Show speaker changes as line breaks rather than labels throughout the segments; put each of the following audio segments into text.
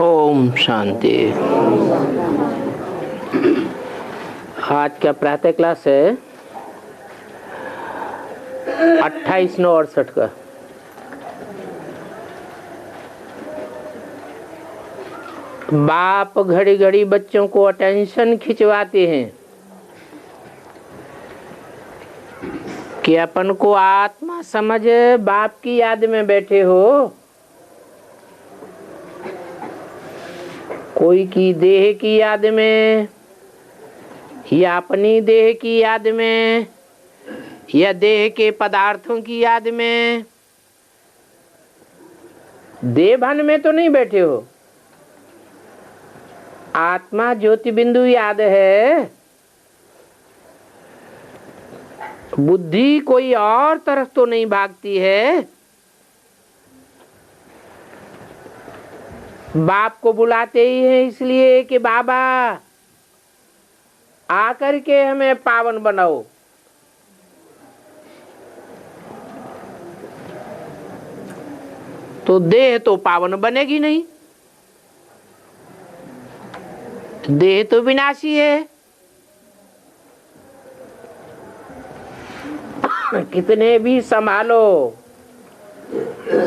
ओम शांति। आज का प्रातः क्लास है 28/9/68 का। बाप घड़ी घड़ी बच्चों को अटेंशन खिंचवाते हैं कि अपन को आत्मा समझ, बाप की याद में बैठे हो। कोई की देह की याद में, या अपनी देह की याद में, या देह के पदार्थों की याद में। देह भान में तो नहीं बैठे हो। आत्मा ज्योति बिंदु याद है। बुद्धि कोई और तरफ तो नहीं भागती है। बाप को बुलाते ही है इसलिए कि बाबा आकर के हमें पावन बनाओ। तो देह तो पावन बनेगी नहीं, देह तो विनाशी है। कितने भी संभालो,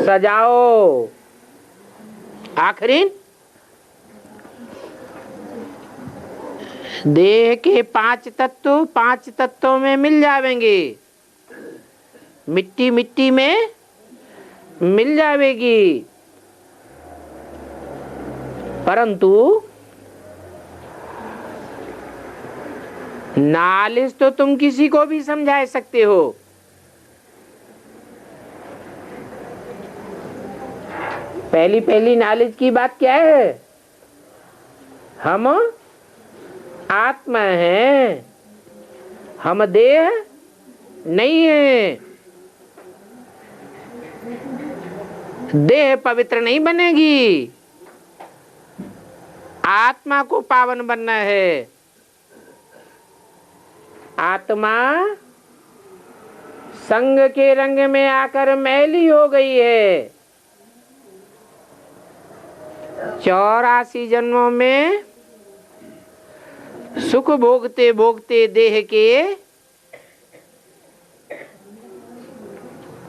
सजाओ, आखिरी देह के 5 तत्वों में मिल जावेंगे। मिट्टी मिट्टी में मिल जावेगी, परंतु नॉलेज तो तुम किसी को भी समझा सकते हो। पहली नॉलेज की बात क्या है? हम आत्मा हैं, हम देह नहीं है। देह पवित्र नहीं बनेगी, आत्मा को पावन बनना है। आत्मा संग के रंग में आकर मैली हो गई है। 84 जन्मों में सुख भोगते भोगते देह के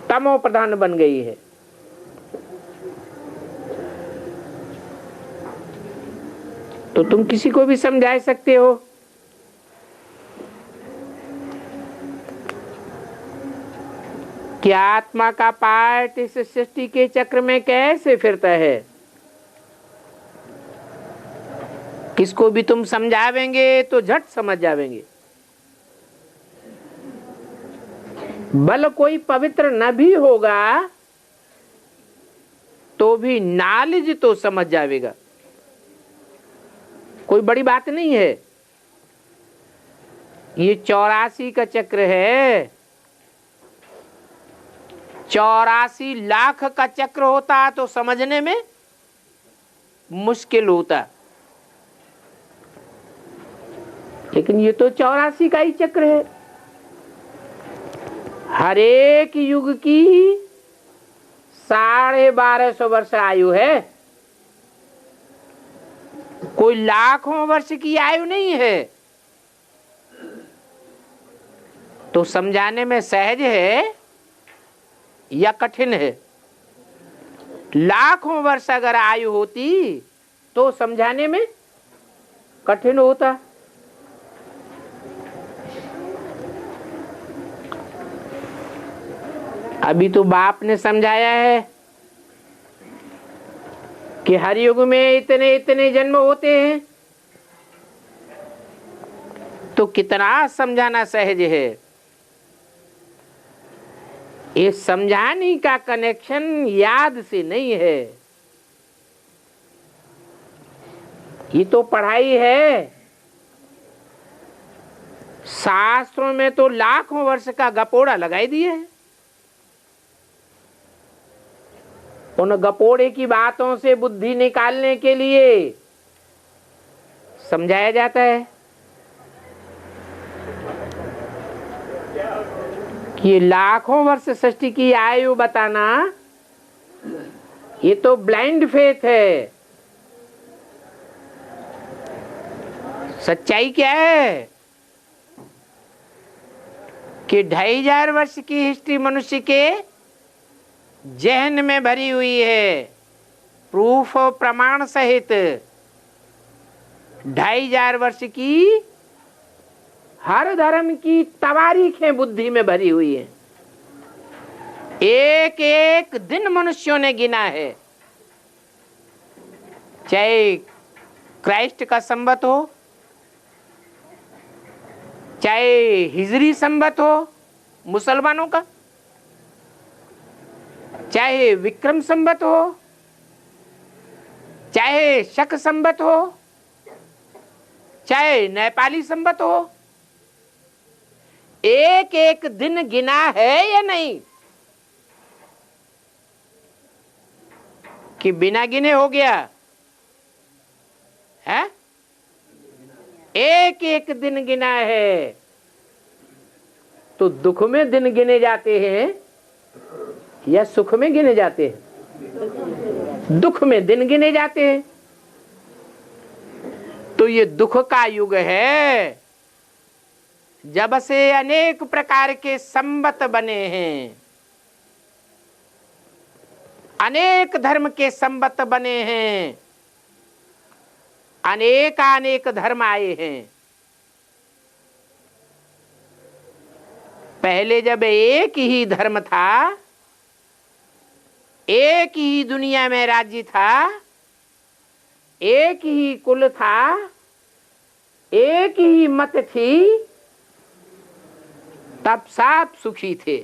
तमो प्रधान बन गई है। तो तुम किसी को भी समझा सकते हो कि आत्मा का पार्ट इस सृष्टि के चक्र में कैसे फिरता है। किसको भी तुम समझावेंगे तो झट समझ जावेंगे। भले कोई पवित्र न भी होगा तो भी नॉलेज तो समझ जावेगा। कोई बड़ी बात नहीं है। ये 84 का चक्र है। 84 लाख का चक्र होता तो समझने में मुश्किल होता, लेकिन ये तो 84 का ही चक्र है। हर एक युग की 1250 वर्ष आयु है, कोई लाखों वर्ष की आयु नहीं है। तो समझाने में सहज है या कठिन है? लाखों वर्ष अगर आयु होती तो समझाने में कठिन होता। अभी तो बाप ने समझाया है कि हर युग में इतने इतने जन्म होते हैं, तो कितना समझाना सहज है। ये समझाने का कनेक्शन याद से नहीं है, ये तो पढ़ाई है। शास्त्रों में तो लाखों वर्ष का गपोड़ा लगाई दिए है। उन गपोड़े की बातों से बुद्धि निकालने के लिए समझाया जाता है कि ये लाखों वर्ष सृष्टि की आयु बताना, ये तो ब्लाइंड फेथ है। सच्चाई क्या है कि 2500 वर्ष की हिस्ट्री मनुष्य के जहन में भरी हुई है, प्रूफ और प्रमाण सहित। 2500 वर्ष की हर धर्म की तवारीखें बुद्धि में भरी हुई है। एक एक दिन मनुष्यों ने गिना है, चाहे क्राइस्ट का संवत हो, चाहे हिजरी संवत हो मुसलमानों का, चाहे विक्रम संवत हो, चाहे शक संवत हो, चाहे नेपाली संवत हो, एक एक दिन गिना है या नहीं कि बिना गिने हो गया है? एक एक दिन गिना है। तो दुख में दिन गिने जाते हैं या सुख में गिने जाते हैं? दुख में दिन गिने जाते हैं। तो ये दुख का युग है, जब से अनेक प्रकार के संवत बने हैं, अनेक धर्म के संवत बने हैं, अनेक धर्म आए हैं। पहले जब एक ही धर्म था, एक ही दुनिया में राज्य था, एक ही कुल था, एक ही मत थी, तब सब सुखी थे।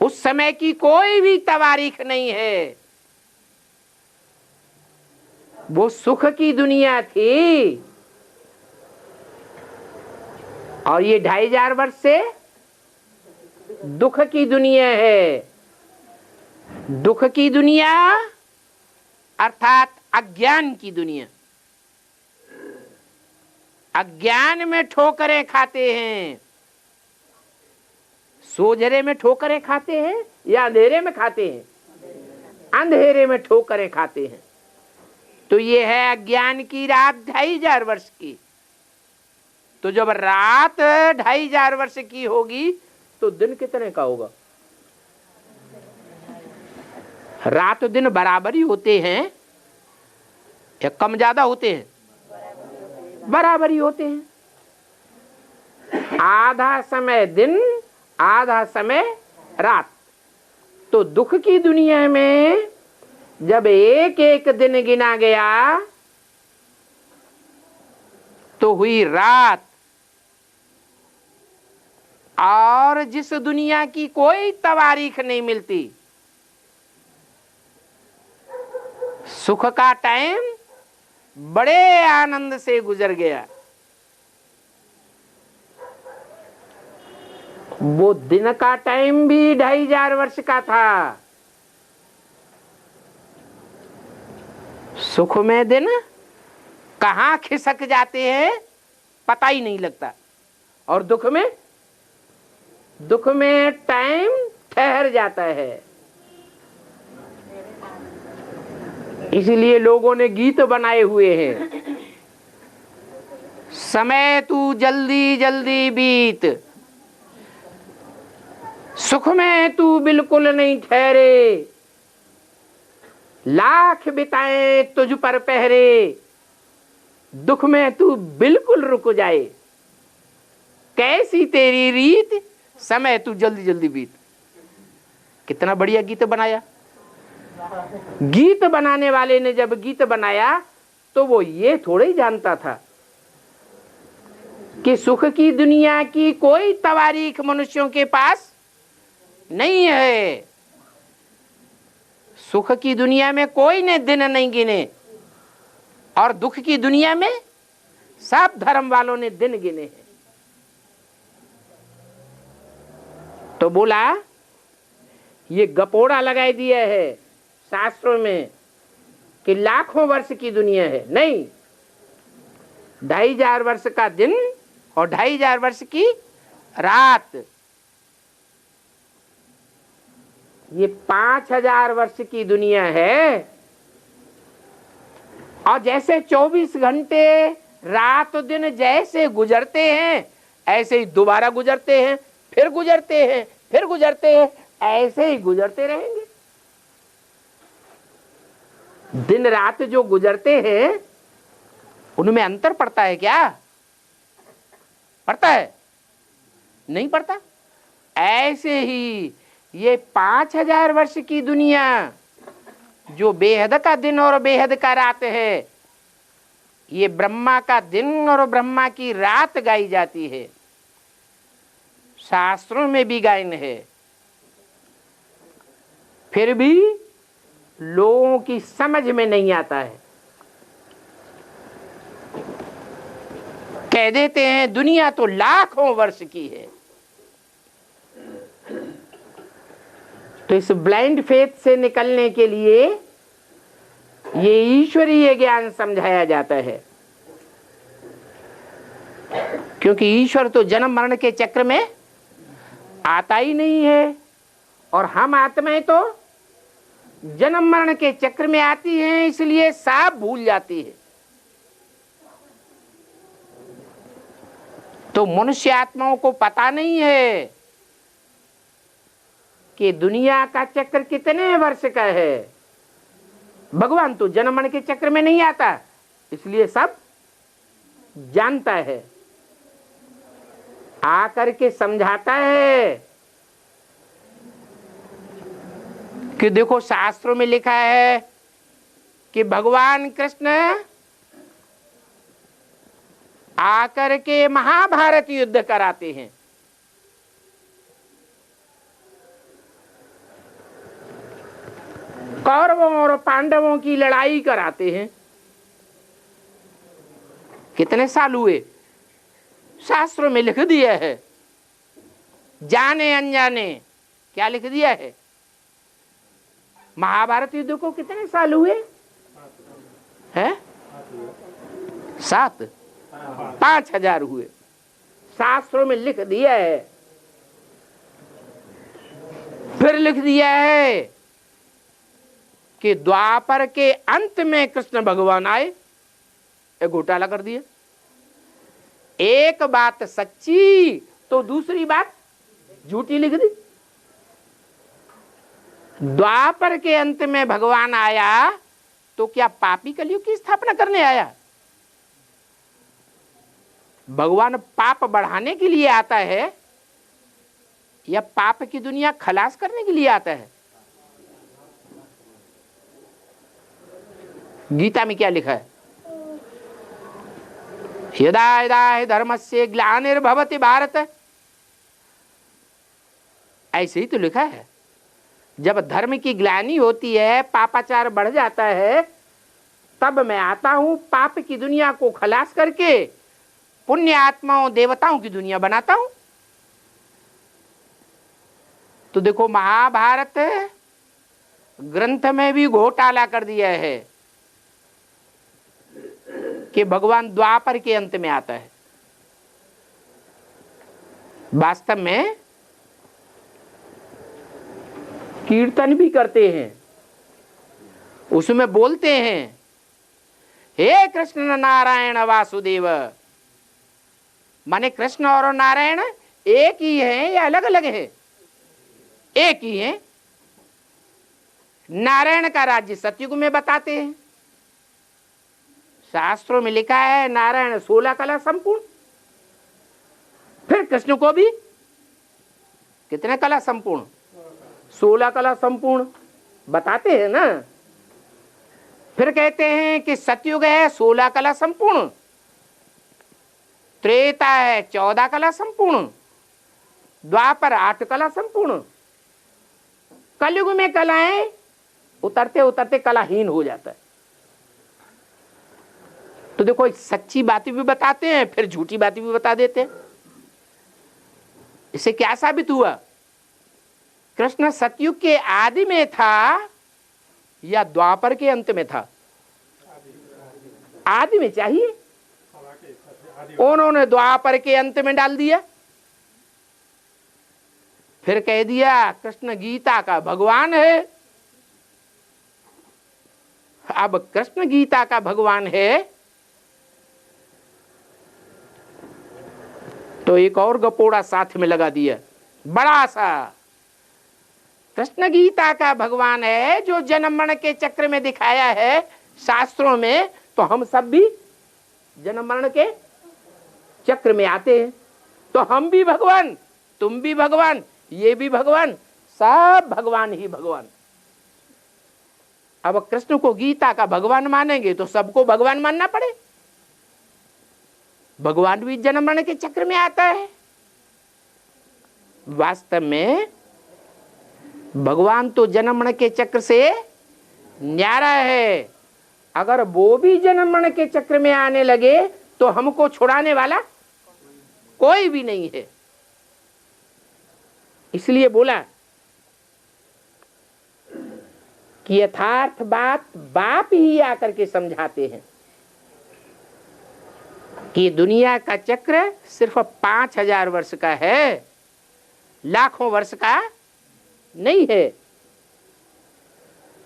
उस समय की कोई भी तवारीख नहीं है, वो सुख की दुनिया थी। और ये 2500 वर्ष से दुख की दुनिया है। दुख की दुनिया अर्थात अज्ञान की दुनिया। अज्ञान में ठोकरें खाते हैं। सोझरे में ठोकरें खाते हैं या अंधेरे में खाते हैं? अंधेरे में ठोकरें खाते हैं। तो ये है अज्ञान की रात 2500 वर्ष की। तो जब रात 2500 वर्ष की होगी तो दिन कितने का होगा? रात दिन बराबर ही होते हैं या कम ज्यादा होते हैं? बराबर ही होते हैं। आधा समय दिन, आधा समय रात। तो दुख की दुनिया में जब एक एक दिन गिना गया तो हुई रात। और जिस दुनिया की कोई तवारीख नहीं मिलती, सुख का टाइम बड़े आनंद से गुजर गया। वो दिन का टाइम भी 2500 वर्ष का था। सुख में दिन कहां खिसक जाते हैं पता ही नहीं लगता, और दुख में टाइम ठहर जाता है। इसलिए लोगों ने गीत बनाए हुए हैं, समय तू जल्दी जल्दी बीत, सुख में तू बिल्कुल नहीं ठहरे, लाख बिताए तुझ पर पहरे, दुख में तू बिल्कुल रुक जाए, कैसी तेरी रीत, समय तू जल्दी जल्दी बीत। कितना बढ़िया गीत बनाया। गीत बनाने वाले ने जब गीत बनाया तो वो ये थोड़ा ही जानता था कि सुख की दुनिया की कोई तवारीख मनुष्यों के पास नहीं है। सुख की दुनिया में कोई ने दिन नहीं गिने, और दुख की दुनिया में सब धर्म वालों ने दिन गिने हैं। तो बोला ये गपोड़ा लगाए दिया है शास्त्रों में कि लाखों वर्ष की दुनिया है। नहीं, 2500 वर्ष का दिन और 2500 वर्ष की रात, ये 5000 वर्ष की दुनिया है। और जैसे 24 घंटे रात दिन जैसे गुजरते हैं ऐसे ही दोबारा गुजरते हैं, फिर गुजरते हैं, फिर गुजरते हैं, ऐसे ही गुजरते रहेंगे। दिन रात जो गुजरते हैं उनमें अंतर पड़ता है क्या? पड़ता है? नहीं पड़ता। ऐसे ही ये 5000 वर्ष की दुनिया जो बेहद का दिन और बेहद का रात है, ये ब्रह्मा का दिन और ब्रह्मा की रात गाई जाती है, शास्त्रों में भी गायन है। फिर भी लोगों की समझ में नहीं आता है। कह देते हैं दुनिया तो लाखों वर्ष की है। तो इस ब्लाइंड फेथ से निकलने के लिए ये ईश्वरीय ज्ञान समझाया जाता है, क्योंकि ईश्वर तो जन्म मरण के चक्र में आता ही नहीं है, और हम आत्माएं तो जन्म मरण के चक्र में आती हैं, इसलिए सब भूल जाती है। तो मनुष्य आत्माओं को पता नहीं है कि दुनिया का चक्र कितने वर्ष का है। भगवान तो जन्म मरण के चक्र में नहीं आता, इसलिए सब जानता है, आकर के समझाता है कि देखो शास्त्रों में लिखा है कि भगवान कृष्ण आकर के महाभारत युद्ध कराते हैं। कौरवों और पांडवों की लड़ाई कराते हैं। कितने साल हुए? शास्त्रों में लिख दिया है, जाने अनजाने क्या लिख दिया है। महाभारत युद्ध को कितने साल हुए हैं? 7 5000 हुए। शास्त्रों में लिख दिया है। फिर लिख दिया है कि द्वापर के अंत में कृष्ण भगवान आए। एक घोटाला कर दिया। एक बात सच्ची तो दूसरी बात झूठी लिख दी। द्वापर के अंत में भगवान आया तो क्या पापी कलयुग की स्थापना करने आया? भगवान पाप बढ़ाने के लिए आता है या पाप की दुनिया खलास करने के लिए आता है? गीता में क्या लिखा है? यदा यदा हि धर्मस्य ग्लानिर्भवति भारत, ऐसे ही तो लिखा है। जब धर्म की ग्लानि होती है, पापाचार बढ़ जाता है, तब मैं आता हूं, पाप की दुनिया को खलास करके पुण्य आत्माओं देवताओं की दुनिया बनाता हूं। तो देखो महाभारत ग्रंथ में भी घोटाला कर दिया है कि भगवान द्वापर के अंत में आता है। वास्तव में कीर्तन भी करते हैं, उसमें बोलते हैं हे कृष्ण नारायण वासुदेव। माने कृष्ण और नारायण एक ही है या अलग अलग है? एक ही है। नारायण का राज्य सतयुग में बताते हैं। शास्त्रों में लिखा है नारायण 16 कला संपूर्ण। फिर कृष्ण को भी कितने कला संपूर्ण? 16 कला संपूर्ण बताते हैं ना। फिर कहते हैं कि सतयुग है 16 कला संपूर्ण, त्रेता है 14 कला संपूर्ण, द्वापर 8 कला संपूर्ण। कलयुग में कलाएं उतरते उतरते कलाहीन हो जाता है। तो देखो सच्ची बातें भी बताते हैं, फिर झूठी बातें भी बता देते हैं। इससे क्या साबित हुआ? कृष्ण सतयुग के आदि में था या द्वापर के अंत में था? आदि में चाहिए, उन्होंने द्वापर के अंत में डाल दिया। फिर कह दिया कृष्ण गीता का भगवान है। अब कृष्ण गीता का भगवान है तो एक और गपोड़ा साथ में लगा दिया, बड़ा सा। कृष्ण गीता का भगवान है जो जन्म मरण के चक्र में दिखाया है शास्त्रों में, तो हम सब भी जन्म मरण के चक्र में आते हैं। तो हम भी भगवान, तुम भी भगवान, ये भी भगवान, सब भगवान ही भगवान। अब कृष्ण को गीता का भगवान मानेंगे तो सबको भगवान मानना पड़े। भगवान भी जन्म मरण के चक्र में आता है। वास्तव में भगवान तो जन्म मरण के चक्र से न्यारा है। अगर वो भी जन्म मरण के चक्र में आने लगे तो हमको छुड़ाने वाला कोई भी नहीं है। इसलिए बोला कि यथार्थ बात बाप ही आकर के समझाते हैं कि दुनिया का चक्र सिर्फ 5000 वर्ष का है, लाखों वर्ष का नहीं है।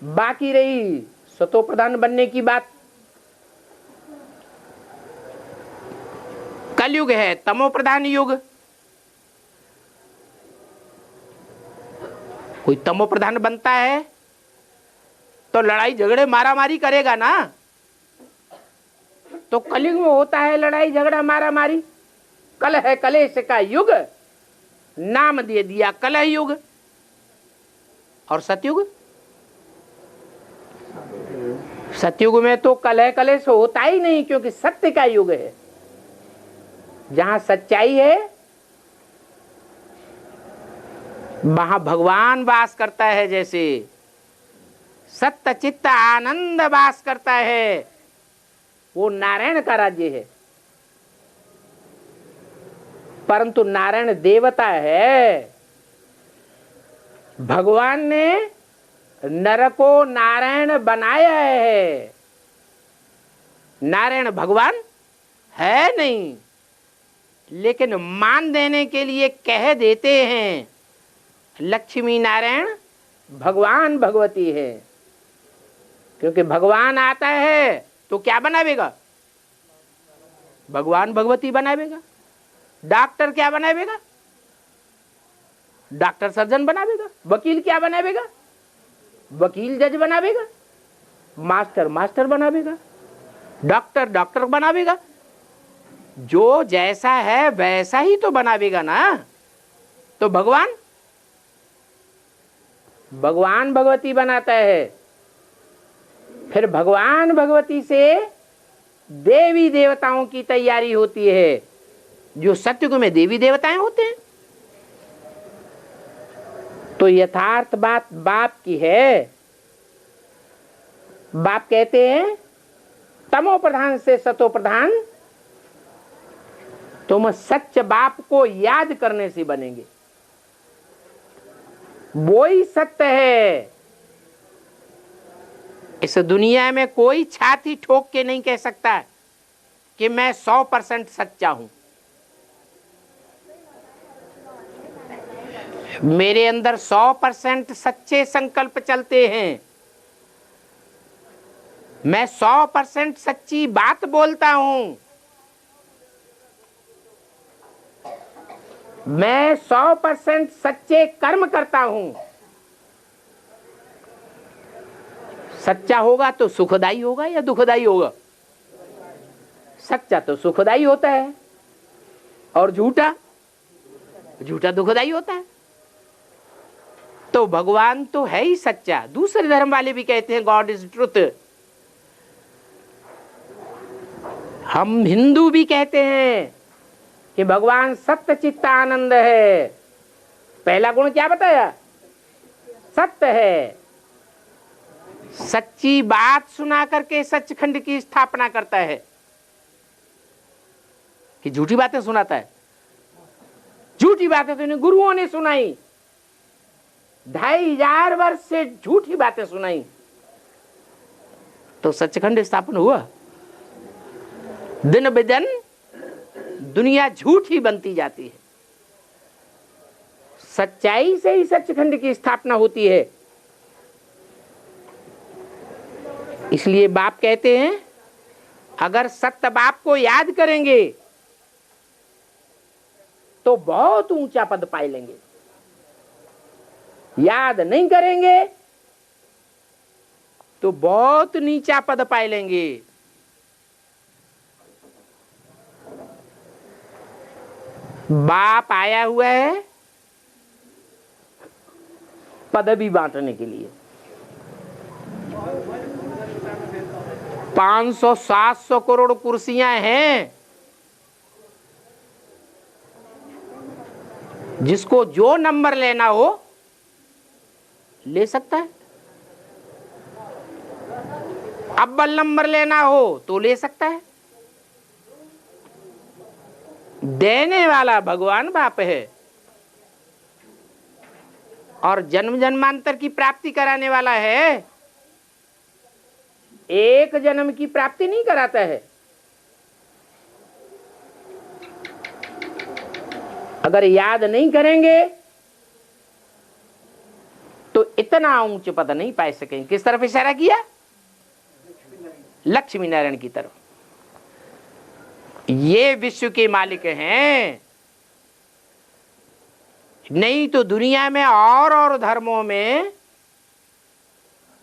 बाकी रही सतो प्रधान बनने की बात, कलयुग है तमो प्रधान युग। कोई तमो प्रधान बनता है तो लड़ाई झगड़े मारा मारी करेगा ना। तो कलयुग में होता है लड़ाई झगड़ा मारा मारी। कल है कलेश का युग, नाम दे दिया कलह युग। और सतयुग, सतयुग में तो कलह कलेश होता ही नहीं, क्योंकि सत्य का युग है। जहां सच्चाई है वहां भगवान वास करता है। जैसे सत्य चित्त आनंद वास करता है, वो नारायण का राज्य है। परंतु नारायण देवता है। भगवान ने नर को नारायण बनाया है, नारायण भगवान है नहीं। लेकिन मान देने के लिए कह देते हैं लक्ष्मी नारायण भगवान भगवती है। क्योंकि भगवान आता है तो क्या बनावेगा? भगवान भगवती बनावेगा। डॉक्टर क्या बनावेगा? Doctor surgeon बनावेगा। वकील क्या बनावेगा? वकील जज बनावेगा। मास्टर मास्टर बनावेगा। डॉक्टर डॉक्टर बनावेगा। जो जैसा है वैसा ही तो बनावेगा ना। तो भगवान भगवान भगवती बनाता है। फिर भगवान भगवती से देवी देवताओं की तैयारी होती है, जो सतयुग में देवी देवताएं होते हैं। तो यथार्थ बात बाप की है। बाप कहते हैं तमो प्रधान से सतो प्रधान, तुम सच्च बाप को याद करने से बनेंगे। वो ही सत्य है। इस दुनिया में कोई छाती ठोक के नहीं कह सकता कि मैं 100% सच्चा हूं। मेरे अंदर 100% सच्चे संकल्प चलते हैं। मैं 100% सच्ची बात बोलता हूं। मैं 100% सच्चे कर्म करता हूं। सच्चा होगा तो सुखदाई होगा या दुखदाई होगा? सच्चा तो सुखदाई होता है, और झूठा झूठा दुखदाई होता है। तो भगवान तो है ही सच्चा। दूसरे धर्म वाले भी कहते हैं गॉड इज ट्रुथ। हम हिंदू भी कहते हैं कि भगवान सत्य चित्त आनंद है। पहला गुण क्या बताया? सत्य है। सच्ची बात सुना करके सचखंड की स्थापना करता है कि झूठी बातें सुनाता है? झूठी बातें तो इन्हें गुरुओं ने सुनाई। 2500 वर्ष से झूठी बातें सुनाई तो सचखंड स्थापन हुआ। दिन ब दिन दुनिया झूठी बनती जाती है। सच्चाई से ही सचखंड की स्थापना होती है। इसलिए बाप कहते हैं अगर सत्य बाप को याद करेंगे तो बहुत ऊंचा पद पाए लेंगे, याद नहीं करेंगे तो बहुत नीचा पद पाए लेंगे। बाप आया हुआ है पदवी बांटने के लिए। 500-700 करोड़ कुर्सियां हैं, जिसको जो नंबर लेना हो ले सकता है। अव्वल नंबर लेना हो तो ले सकता है। देने वाला भगवान बाप है और जन्म जन्मांतर की प्राप्ति कराने वाला है। एक जन्म की प्राप्ति नहीं कराता है। अगर याद नहीं करेंगे तो इतना ऊंच पद नहीं पा सकेंगे। किस तरफ इशारा किया? लक्ष्मी नारायण की तरफ। ये विश्व के मालिक हैं। नहीं तो दुनिया में और धर्मों में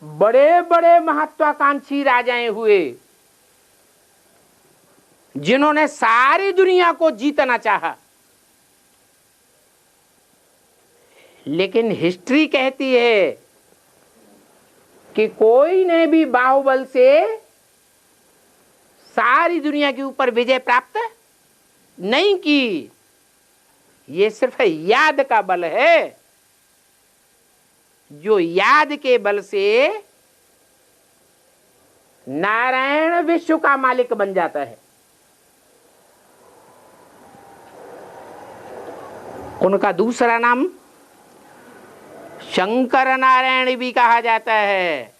बड़े बड़े महत्वाकांक्षी राजाएं हुए, जिन्होंने सारी दुनिया को जीतना चाहा, लेकिन हिस्ट्री कहती है कि कोई ने भी बाहुबल से सारी दुनिया के ऊपर विजय प्राप्त नहीं की। ये सिर्फ याद का बल है। जो याद के बल से नारायण विश्व का मालिक बन जाता है। उनका दूसरा नाम शंकर नारायण भी कहा जाता है,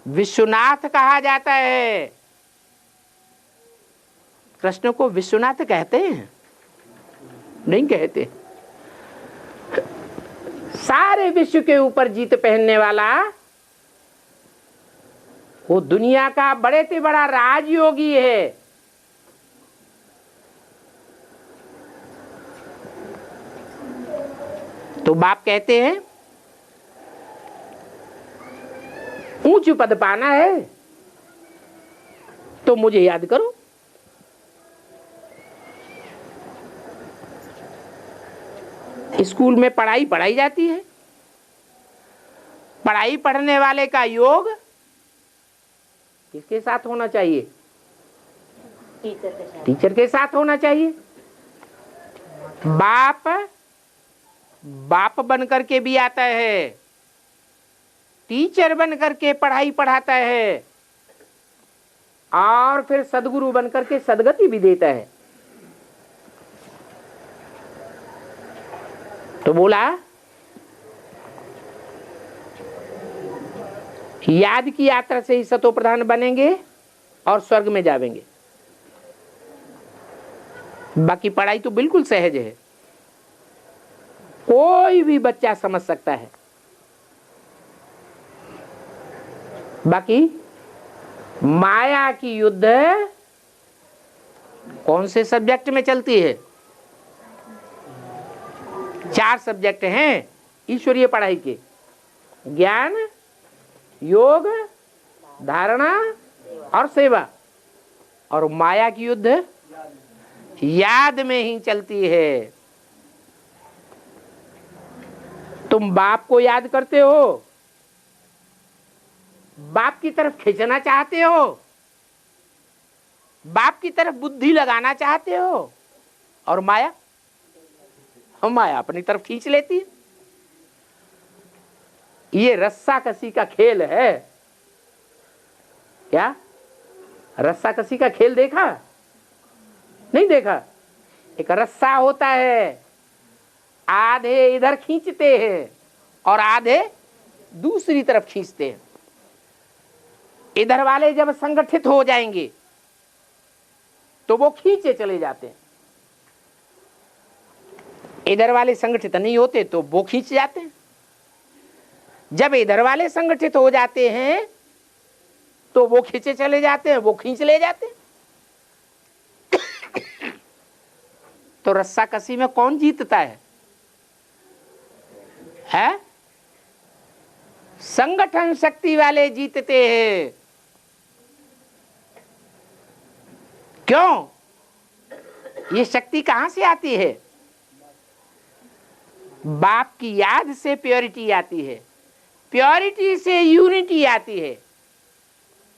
विश्वनाथ कहा जाता है। कृष्ण को विश्वनाथ कहते हैं? नहीं कहते। सारे विश्व के ऊपर जीत पहनने वाला वो दुनिया का बड़े से बड़ा राजयोगी है। तो बाप कहते हैं ऊंच पद पाना है तो मुझे याद करो। स्कूल में पढ़ाई पढ़ाई जाती है। पढ़ाई पढ़ने वाले का योग किसके साथ होना चाहिए? टीचर के साथ होना चाहिए। बाप बन करके भी आता है, टीचर बन करके पढ़ाई पढ़ाता है, और फिर सदगुरु बन करके सदगति भी देता है। तो बोला याद की यात्रा से ही सतो प्रधान बनेंगे और स्वर्ग में जावेंगे। बाकी पढ़ाई तो बिल्कुल सहज है, कोई भी बच्चा समझ सकता है। बाकी माया की युद्ध कौन से सब्जेक्ट में चलती है? 4 सब्जेक्ट हैं ईश्वरीय पढ़ाई के: ज्ञान, योग, धारणा और सेवा। और माया की युद्ध याद में ही चलती है। तुम बाप को याद करते हो, बाप की तरफ खींचना चाहते हो, बाप की तरफ बुद्धि लगाना चाहते हो, और माया अपनी तरफ खींच लेती है। ये रस्सा कसी का खेल है। क्या रस्सा कसी का खेल देखा? नहीं देखा। एक रस्सा होता है, आधे इधर खींचते हैं और आधे दूसरी तरफ खींचते हैं। इधर वाले जब संगठित हो जाएंगे तो वो खींचे चले जाते हैं, इधर वाले संगठित नहीं होते तो वो खींच जाते हैं। जब इधर वाले संगठित हो जाते हैं तो वो खींचे चले जाते हैं, वो खींच ले जाते हैं। तो रस्साकसी में कौन जीतता है? संगठन शक्ति वाले जीतते हैं। क्यों? ये शक्ति कहां से आती है? बाप की याद से प्योरिटी आती है, प्योरिटी से यूनिटी आती है,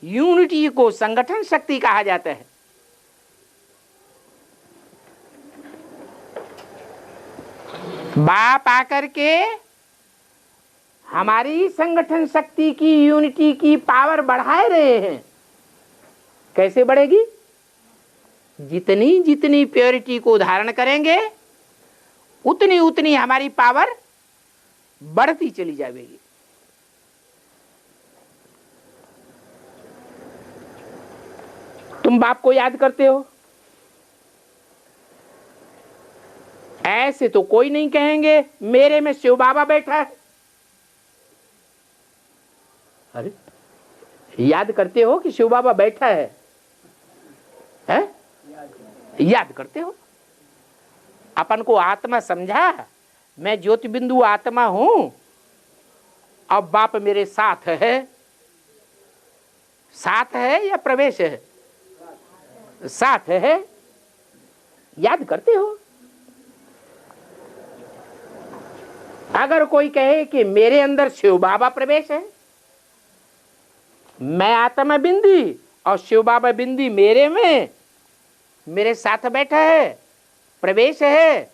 यूनिटी को संगठन शक्ति कहा जाता है। बाप आकर के हमारी संगठन शक्ति की, यूनिटी की पावर बढ़ाए रहे हैं। कैसे बढ़ेगी? जितनी जितनी प्योरिटी को धारण करेंगे उतनी उतनी हमारी पावर बढ़ती चली जाएगी। तुम बाप को याद करते हो, ऐसे तो कोई नहीं कहेंगे मेरे में शिव बाबा बैठा है। अरे याद करते हो कि शिव बाबा बैठा है? याद करते हो। अपन को आत्मा समझा, मैं ज्योति बिंदु आत्मा हूं, अब बाप मेरे साथ है। साथ है या प्रवेश है? साथ है। याद करते हो। अगर कोई कहे कि मेरे अंदर शिव बाबा प्रवेश है, मैं आत्मा बिंदी और शिव बाबा बिंदी मेरे में, मेरे साथ बैठा है, प्रवेश है,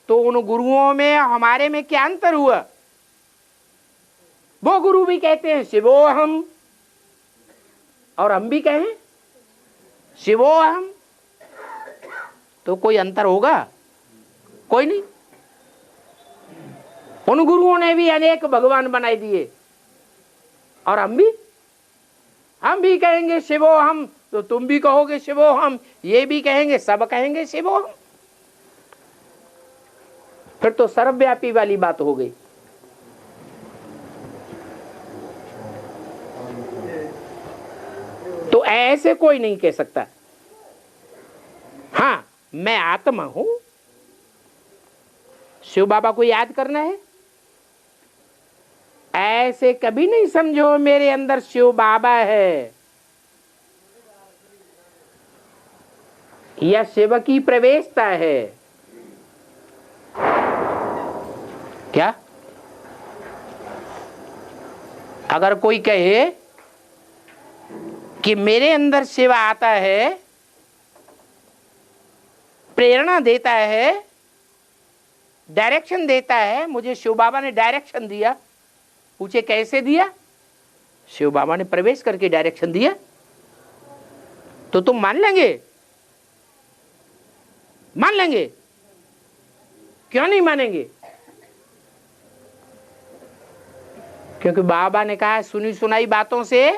तो उन गुरुओं में हमारे में क्या अंतर हुआ? वो गुरु भी कहते हैं शिवोहम और हम भी कहें शिवोहम, तो कोई अंतर होगा? कोई नहीं। उन गुरुओं ने भी अनेक भगवान बनाए दिए और हम भी कहेंगे शिवोहम, तो तुम भी कहोगे शिवोहम, ये भी कहेंगे, सब कहेंगे शिवोहम। फिर तो सर्वव्यापी वाली बात हो गई। तो ऐसे कोई नहीं कह सकता हाँ मैं आत्मा हूं। शिव बाबा को याद करना है, ऐसे कभी नहीं समझो मेरे अंदर शिव बाबा है या शिव की प्रवेशता है। क्या? अगर कोई कहे कि मेरे अंदर शिव आता है, प्रेरणा देता है, डायरेक्शन देता है, मुझे शिव बाबा ने डायरेक्शन दिया, पूछे कैसे दिया? शिव बाबा ने प्रवेश करके डायरेक्शन दिया, तो तुम मान लेंगे? मान लेंगे? क्यों नहीं मानेंगे? क्योंकि बाबा ने कहा सुनी सुनाई बातों से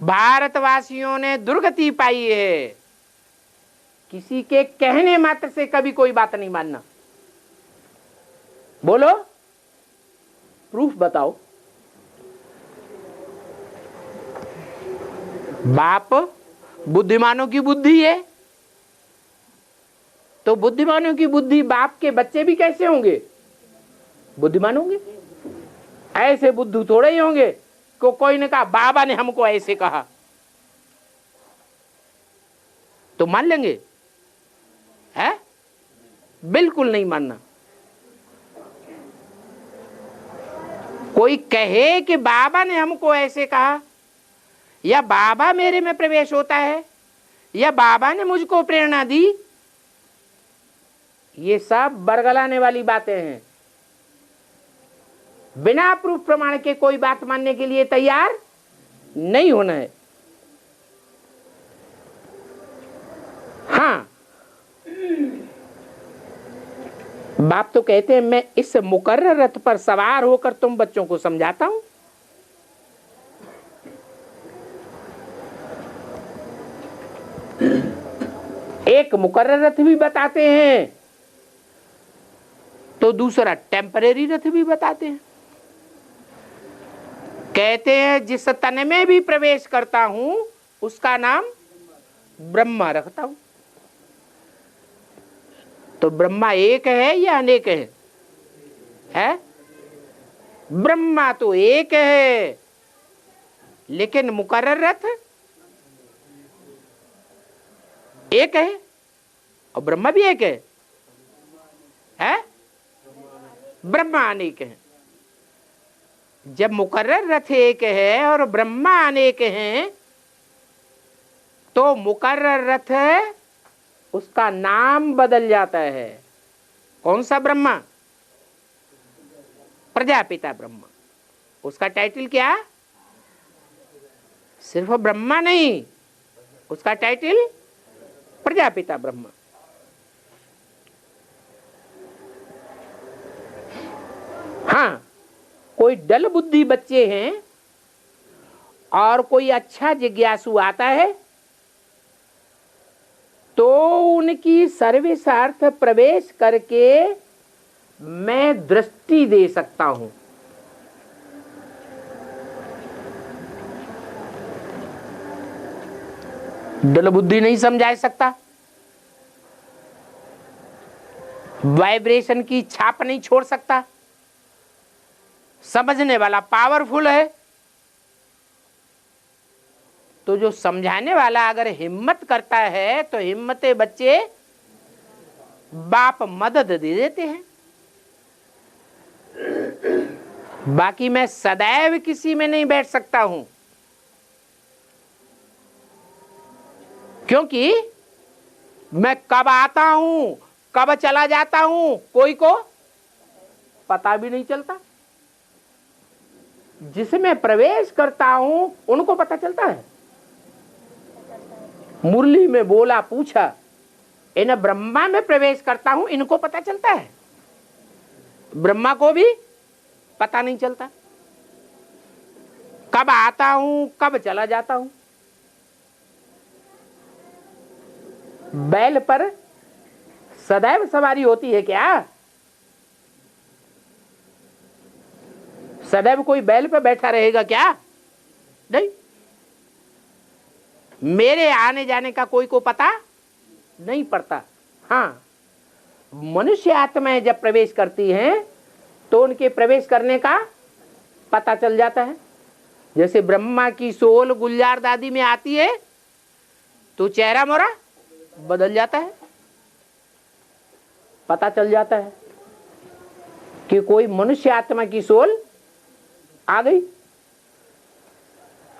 भारतवासियों ने दुर्गति पाई है। किसी के कहने मात्र से कभी कोई बात नहीं मानना। बोलो, प्रूफ बताओ। बाप बुद्धिमानों की बुद्धि है, तो बुद्धिमानों की बुद्धि बाप के बच्चे भी कैसे होंगे? बुद्धिमान होंगे। ऐसे बुद्धू थोड़े ही होंगे को कोई ने कहा बाबा ने हमको ऐसे कहा तो मान लेंगे? है? बिल्कुल नहीं मानना। कोई कहे कि बाबा ने हमको ऐसे कहा, या बाबा मेरे में प्रवेश होता है, या बाबा ने मुझको प्रेरणा दी, ये सब बरगलाने वाली बातें हैं। बिना प्रूफ प्रमाण के कोई बात मानने के लिए तैयार नहीं होना है। हाँ, बाप तो कहते हैं मैं इस मुकर्रर रथ पर सवार होकर तुम बच्चों को समझाता हूं। एक मुकर्रर रथ भी बताते हैं तो दूसरा टेम्परेरी रथ भी बताते हैं। कहते हैं जिस तन में भी प्रवेश करता हूं उसका नाम ब्रह्मा रखता हूं। तो ब्रह्मा एक है या अनेक है? ब्रह्मा तो एक है, लेकिन मुकर्रर रथ एक है और ब्रह्मा भी एक है? ब्रह्मा अनेक है। जब मुकर्रर रथ एक है और ब्रह्मा अनेक हैं, तो मुकर्रर रथ उसका नाम बदल जाता है। कौन सा ब्रह्मा? प्रजापिता ब्रह्मा। उसका टाइटल क्या? सिर्फ ब्रह्मा नहीं, उसका टाइटल प्रजापिता ब्रह्मा। हाँ, कोई डल बुद्धि बच्चे हैं और कोई अच्छा जिज्ञासु आता है तो उनकी सर्वेसार्थ प्रवेश करके मैं दृष्टि दे सकता हूं। डल बुद्धि नहीं समझा सकता, वाइब्रेशन की छाप नहीं छोड़ सकता। समझने वाला पावरफुल है, तो जो समझाने वाला अगर हिम्मत करता है तो हिम्मते बच्चे बाप मदद दे देते हैं। बाकी मैं सदैव किसी में नहीं बैठ सकता हूं, क्योंकि मैं कब आता हूं कब चला जाता हूं कोई को पता भी नहीं चलता। जिसमें प्रवेश करता हूं उनको पता चलता है। मुरली में बोला पूछा, इन ब्रह्मा में प्रवेश करता हूं इनको पता चलता है, ब्रह्मा को भी पता नहीं चलता। कब आता हूं कब चला जाता हूं। बैल पर सदैव सवारी होती है क्या? सदैव कोई बैल पर बैठा रहेगा क्या? नहीं। मेरे आने जाने का कोई को पता नहीं पड़ता। हाँ, मनुष्य आत्माएं जब प्रवेश करती हैं तो उनके प्रवेश करने का पता चल जाता है। जैसे ब्रह्मा की सोल गुलजार दादी में आती है तो चेहरा मोरा बदल जाता है, पता चल जाता है कि कोई मनुष्य आत्मा की सोल आ गई।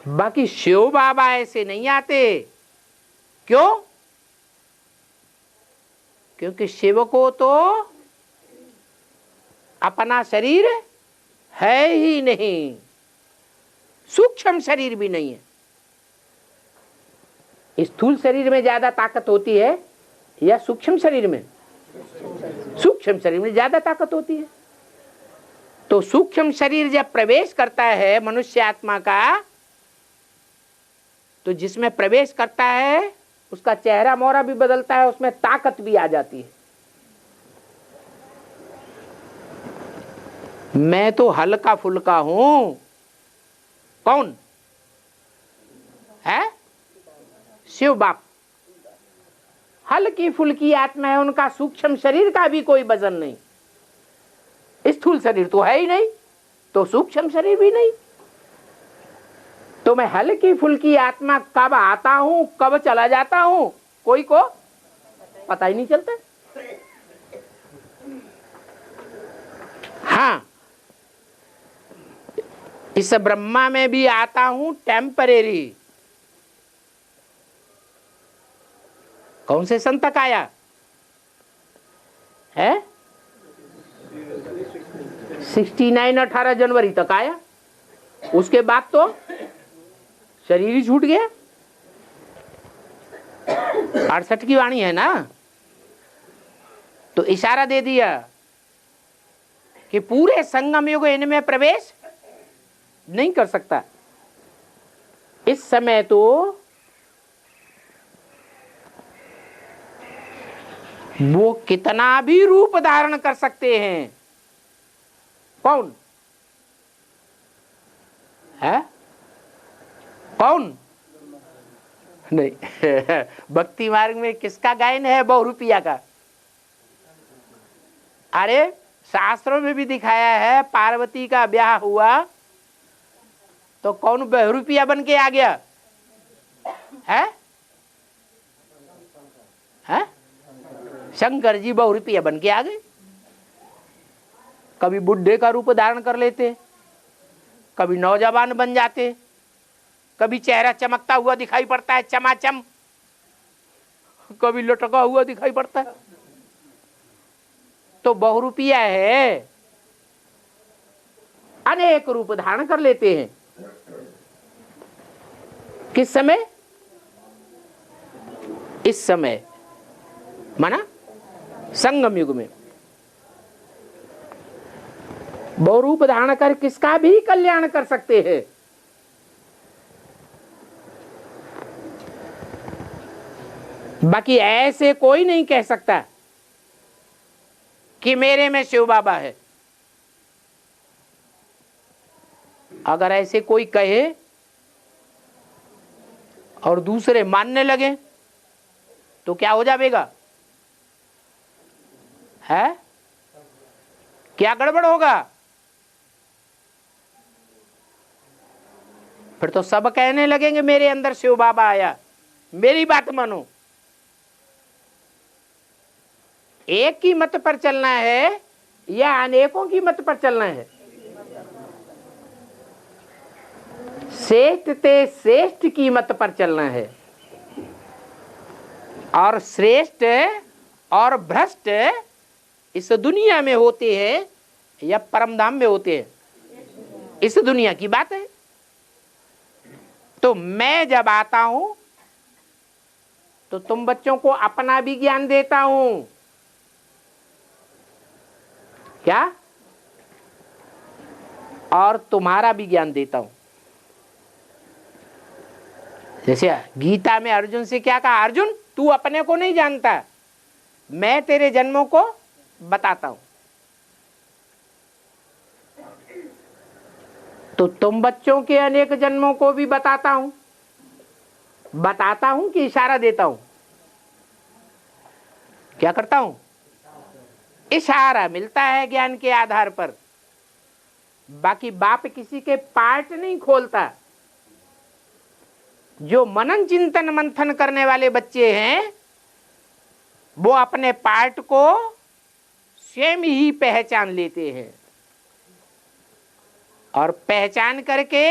बाकी शिव बाबा ऐसे नहीं आते। क्यों? क्योंकि शिव को तो अपना शरीर है ही नहीं, सूक्ष्म शरीर भी नहीं है। स्थूल शरीर में ज्यादा ताकत होती है या सूक्ष्म शरीर में? सूक्ष्म शरीर में ज्यादा ताकत होती है। तो सूक्ष्म शरीर जब प्रवेश करता है मनुष्य आत्मा का, तो जिसमें प्रवेश करता है उसका चेहरा मोहरा भी बदलता है, उसमें ताकत भी आ जाती है। मैं तो हल्का फुल्का हूं। कौन है? शिव बाप हल्की फुल्की आत्मा है, उनका सूक्ष्म शरीर का भी कोई वजन नहीं। स्थूल शरीर तो है ही नहीं, तो सूक्ष्म शरीर भी नहीं। तो मैं हल्की फुल्की आत्मा कब आता हूं कब चला जाता हूं कोई को पता ही नहीं चलता। हाँ, इस ब्रह्मा में भी आता हूं टेम्परेरी। कौन से सन तक आया है? 69 18 जनवरी तक आया। उसके बाद तो शरीर ही छूट गया। 68 की वाणी है ना, तो इशारा दे दिया कि पूरे संगम युग इनमें प्रवेश नहीं कर सकता। इस समय तो वो कितना भी रूप धारण कर सकते हैं। कौन है? कौन नहीं। भक्ति मार्ग में किसका गायन है? 100 रुपया का अरे शास्त्रों में भी दिखाया है, पार्वती का ब्याह हुआ तो कौन बहुरूपिया बन के आ गया है? है? शंकर जी बहुरूपिया बन के आ गए। कभी बुढ़े का रूप धारण कर लेते, कभी नौजवान बन जाते, कभी चेहरा चमकता हुआ दिखाई पड़ता है चमाचम, कभी लटका हुआ दिखाई पड़ता है। तो बहुरूपिया है, अनेक रूप धारण कर लेते हैं। किस समय? इस समय माना संगम युग में बहुरूप धारण कर किसका भी कल्याण कर सकते हैं। बाकी ऐसे कोई नहीं कह सकता कि मेरे में शिव बाबा है। अगर ऐसे कोई कहे और दूसरे मानने लगे तो क्या हो जाएगा? है क्या गड़बड़ होगा? फिर तो सब कहने लगेंगे मेरे अंदर शिव बाबा आया, मेरी बात मानो। एक की मत पर चलना है या अनेकों की मत पर चलना है? श्रेष्ठ ते श्रेष्ठ की मत पर चलना है। और श्रेष्ठ और भ्रष्ट इस दुनिया में होते हैं या परमधाम में होते हैं? इस दुनिया की बात है। तो मैं जब आता हूं तो तुम बच्चों को अपना भी ज्ञान देता हूं। क्या? और तुम्हारा भी ज्ञान देता हूं। जैसे गीता में अर्जुन से क्या कहा? अर्जुन तू अपने को नहीं जानता, मैं तेरे जन्मों को बताता हूं। तो तुम बच्चों के अनेक जन्मों को भी बताता हूं। बताता हूं कि इशारा देता हूं? क्या करता हूं? इशारा मिलता है ज्ञान के आधार पर। बाकी बाप किसी के पार्ट नहीं खोलता। जो मनन चिंतन मंथन करने वाले बच्चे हैं वो अपने पार्ट को स्वयं ही पहचान लेते हैं और पहचान करके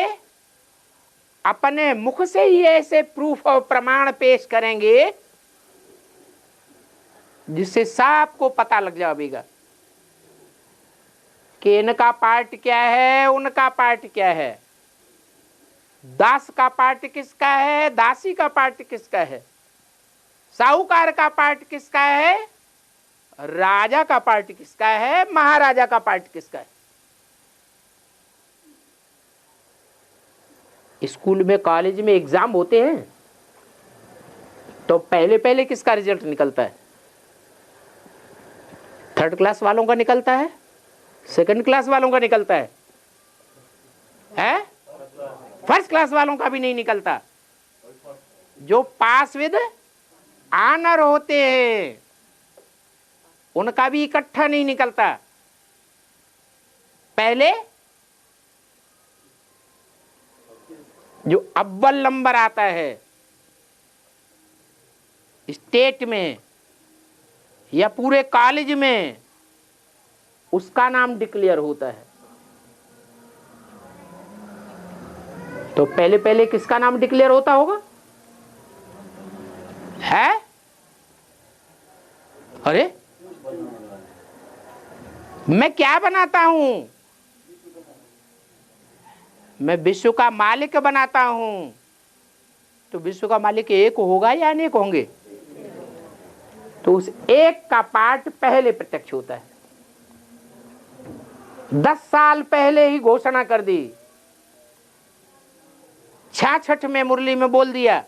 अपने मुख से ही ऐसे प्रूफ और प्रमाण पेश करेंगे जिससे सबको पता लग जाएगा कि इनका पार्ट क्या है, उनका पार्ट क्या है, दास का पार्ट किसका है, दासी का पार्ट किसका है, साहूकार का पार्ट किसका है, राजा का पार्ट किसका है, महाराजा का पार्ट किसका है। स्कूल में कॉलेज में एग्जाम होते हैं तो पहले पहले किसका रिजल्ट निकलता है? थर्ड क्लास वालों का निकलता है, सेकंड क्लास वालों का निकलता है, फर्स्ट क्लास वालों का भी नहीं निकलता। जो पास विद ऑनर होते हैं उनका भी इकट्ठा नहीं निकलता। पहले जो अव्वल नंबर आता है स्टेट में या पूरे कॉलेज में, उसका नाम डिक्लेयर होता है। तो पहले पहले किसका नाम डिक्लेयर होता होगा? है? अरे मैं क्या बनाता हूं? मैं विश्व का मालिक बनाता हूं। तो विश्व का मालिक एक होगा या अनेक होंगे? तो उस एक का पार्ट पहले प्रत्यक्ष होता है। 10 साल पहले ही घोषणा कर दी, 66 में मुरली में बोल दिया,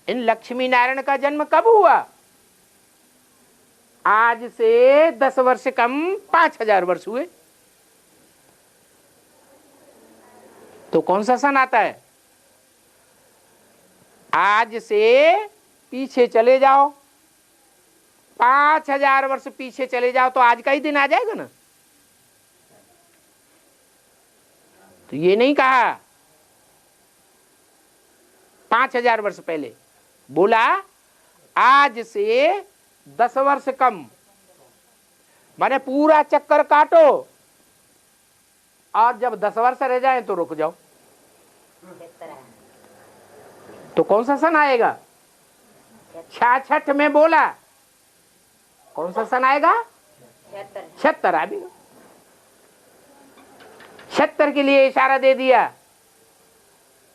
इन लक्ष्मी नारायण का जन्म कब हुआ? आज से 10 वर्ष कम 5000 वर्ष हुए। तो कौन सा सन आता है? आज से पीछे चले जाओ, 5000 वर्ष पीछे चले जाओ तो आज का ही दिन आ जाएगा ना। तो ये नहीं कहा 5000 वर्ष पहले, बोला आज से 10 वर्ष कम, माने पूरा चक्कर काटो और जब 10 वर्ष रह जाए तो रुक जाओ। तो कौन सा सन आएगा? 66 में बोला कौन सा सन आएगा? 76 आएगा। 76 के लिए इशारा दे दिया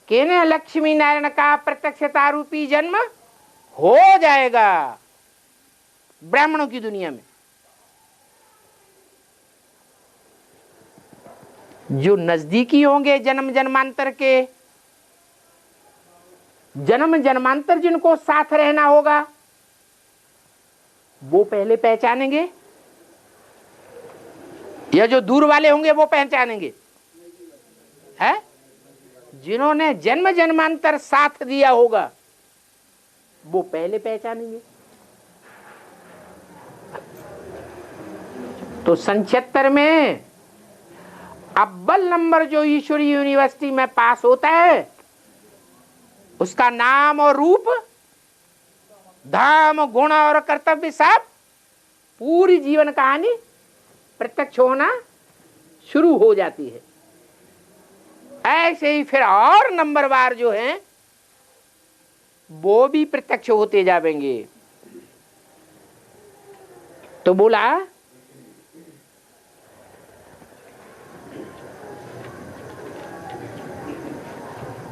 कि न लक्ष्मी नारायण का प्रत्यक्षता रूपी जन्म हो जाएगा ब्राह्मणों की दुनिया में। जो नजदीकी होंगे जन्म जन्मांतर के, जन्म जन्मांतर जिनको साथ रहना होगा वो पहले पहचानेंगे, या जो दूर वाले होंगे वो पहचानेंगे? है जिन्होंने जन्म जन्मांतर साथ दिया होगा वो पहले पहचानेंगे। तो 77 में अव्वल नंबर जो ईश्वरी यूनिवर्सिटी में पास होता है उसका नाम और रूप, धाम, गुण और कर्तव्य सब पूरी जीवन कहानी प्रत्यक्ष होना शुरू हो जाती है। ऐसे ही फिर और नंबरवार जो हैं वो भी प्रत्यक्ष होते जाएंगे। तो बोला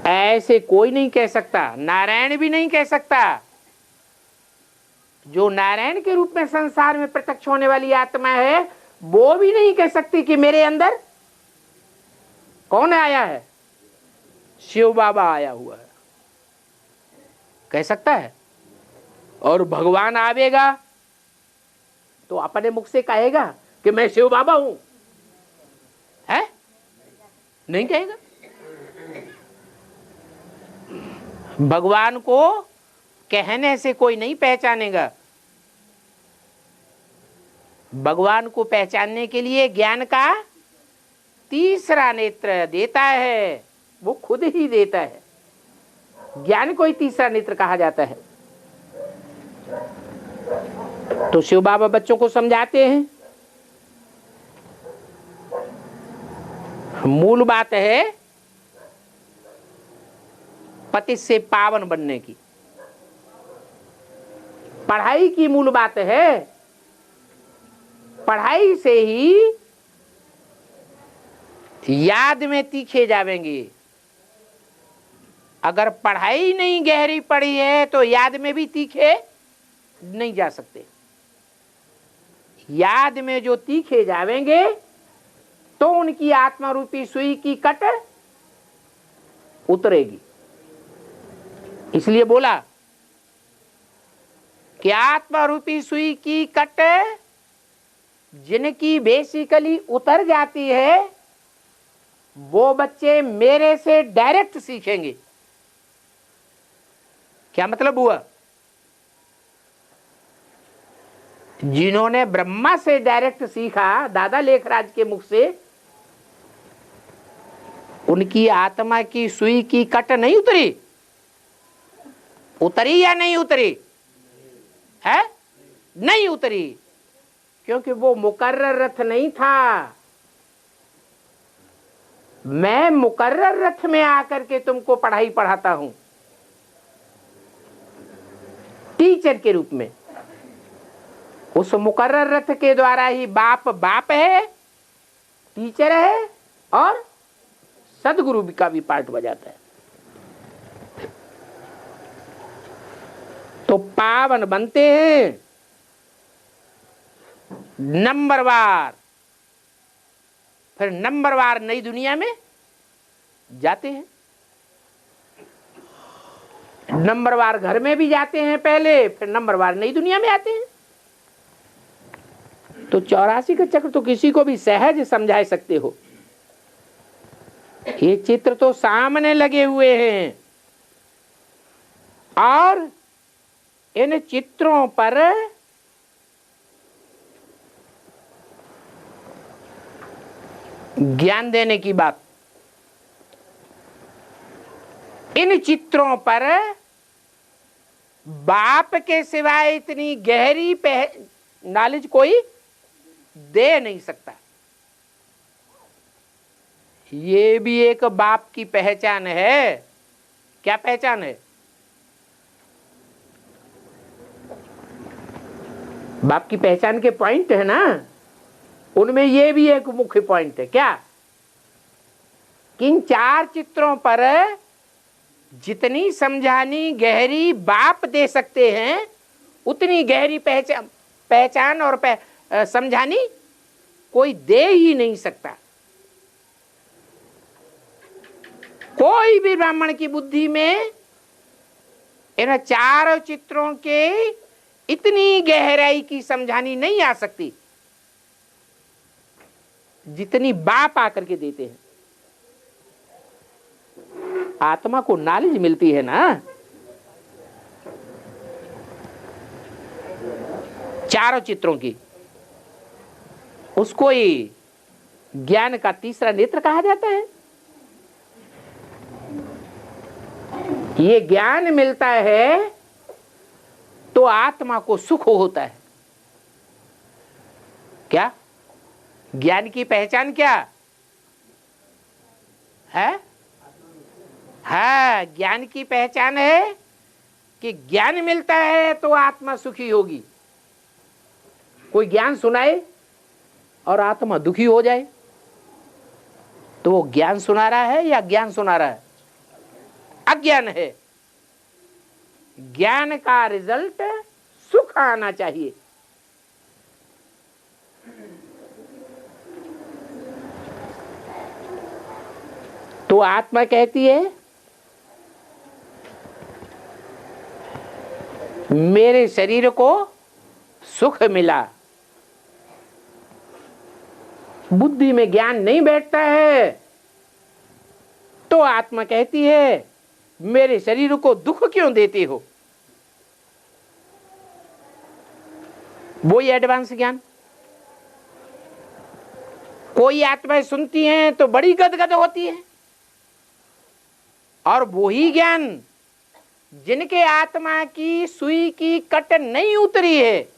ऐसे कोई नहीं कह सकता, नारायण भी नहीं कह सकता। जो नारायण के रूप में संसार में प्रत्यक्ष होने वाली आत्मा है वो भी नहीं कह सकती कि मेरे अंदर कौन आया है? शिव बाबा आया हुआ है, कह सकता है? और भगवान आवेगा तो अपने मुख से कहेगा कि मैं शिव बाबा हूं? है? नहीं कहेगा। भगवान को कहने से कोई नहीं पहचानेगा। भगवान को पहचानने के लिए ज्ञान का तीसरा नेत्र देता है, वो खुद ही देता है। ज्ञान को ही तीसरा नेत्र कहा जाता है। तो शिव बाबा बच्चों को समझाते हैं, मूल बात है पति से पावन बनने की। पढ़ाई की मूल बात है, पढ़ाई से ही याद में तीखे जावेंगे। अगर पढ़ाई नहीं गहरी पड़ी है तो याद में भी तीखे नहीं जा सकते। याद में जो तीखे जावेंगे तो उनकी आत्मा रूपी सुई की कट उतरेगी। इसलिए बोला कि आत्मा रूपी सुई की कट जिनकी बेसिकली उतर जाती है वो बच्चे मेरे से डायरेक्ट सीखेंगे। क्या मतलब हुआ? जिन्होंने ब्रह्मा से डायरेक्ट सीखा दादा लेखराज के मुख से, उनकी आत्मा की सुई की कट नहीं उतरी? उतरी या नहीं उतरी? है? नहीं उतरी, क्योंकि वो मुकर्रर रथ नहीं था। मैं मुकर्रर रथ में आकर के तुमको पढ़ाई पढ़ाता हूं टीचर के रूप में। उस मुकर्रर रथ के द्वारा ही बाप बाप है, टीचर है और सदगुरु का भी पार्ट बजाता है। तो पावन बनते हैं नंबरवार, फिर नंबरवार नई दुनिया में जाते हैं। नंबरवार घर में भी जाते हैं पहले, फिर नंबरवार नई दुनिया में आते हैं। तो 84 का चक्र तो किसी को भी सहज समझा सकते हो। ये चित्र तो सामने लगे हुए हैं और इन चित्रों पर ज्ञान देने की बात। इन चित्रों पर बाप के सिवाय इतनी गहरी नॉलेज कोई दे नहीं सकता। ये भी एक बाप की पहचान है। क्या पहचान है? बाप की पहचान के पॉइंट है ना, उनमें ये भी एक मुख्य पॉइंट है। क्या? किन 4 चित्रों पर जितनी समझानी गहरी बाप दे सकते हैं, उतनी गहरी पहचान और समझानी कोई दे ही नहीं सकता। कोई भी ब्राह्मण की बुद्धि में इन 4 चित्रों के इतनी गहराई की समझानी नहीं आ सकती जितनी बाप आकर के देते हैं। आत्मा को नॉलेज मिलती है ना, 4 चित्रों की, उसको ही ज्ञान का तीसरा नेत्र कहा जाता है। ये ज्ञान मिलता है तो आत्मा को सुख होता है। क्या? ज्ञान की पहचान क्या है? हाँ, ज्ञान की पहचान है कि ज्ञान मिलता है तो आत्मा सुखी होगी। कोई ज्ञान सुनाए और आत्मा दुखी हो जाए तो वो ज्ञान सुना रहा है या ज्ञान सुना रहा है? अज्ञान है। ज्ञान का रिजल्ट सुख आना चाहिए। तो आत्मा कहती है मेरे शरीर को सुख मिला। बुद्धि में ज्ञान नहीं बैठता है तो आत्मा कहती है मेरे शरीर को दुख क्यों देते हो। वो ही एडवांस ज्ञान। कोई आत्माएं सुनती हैं तो बड़ी गदगद होती है, और वही ज्ञान जिनके आत्मा की सुई की कट नहीं उतरी है,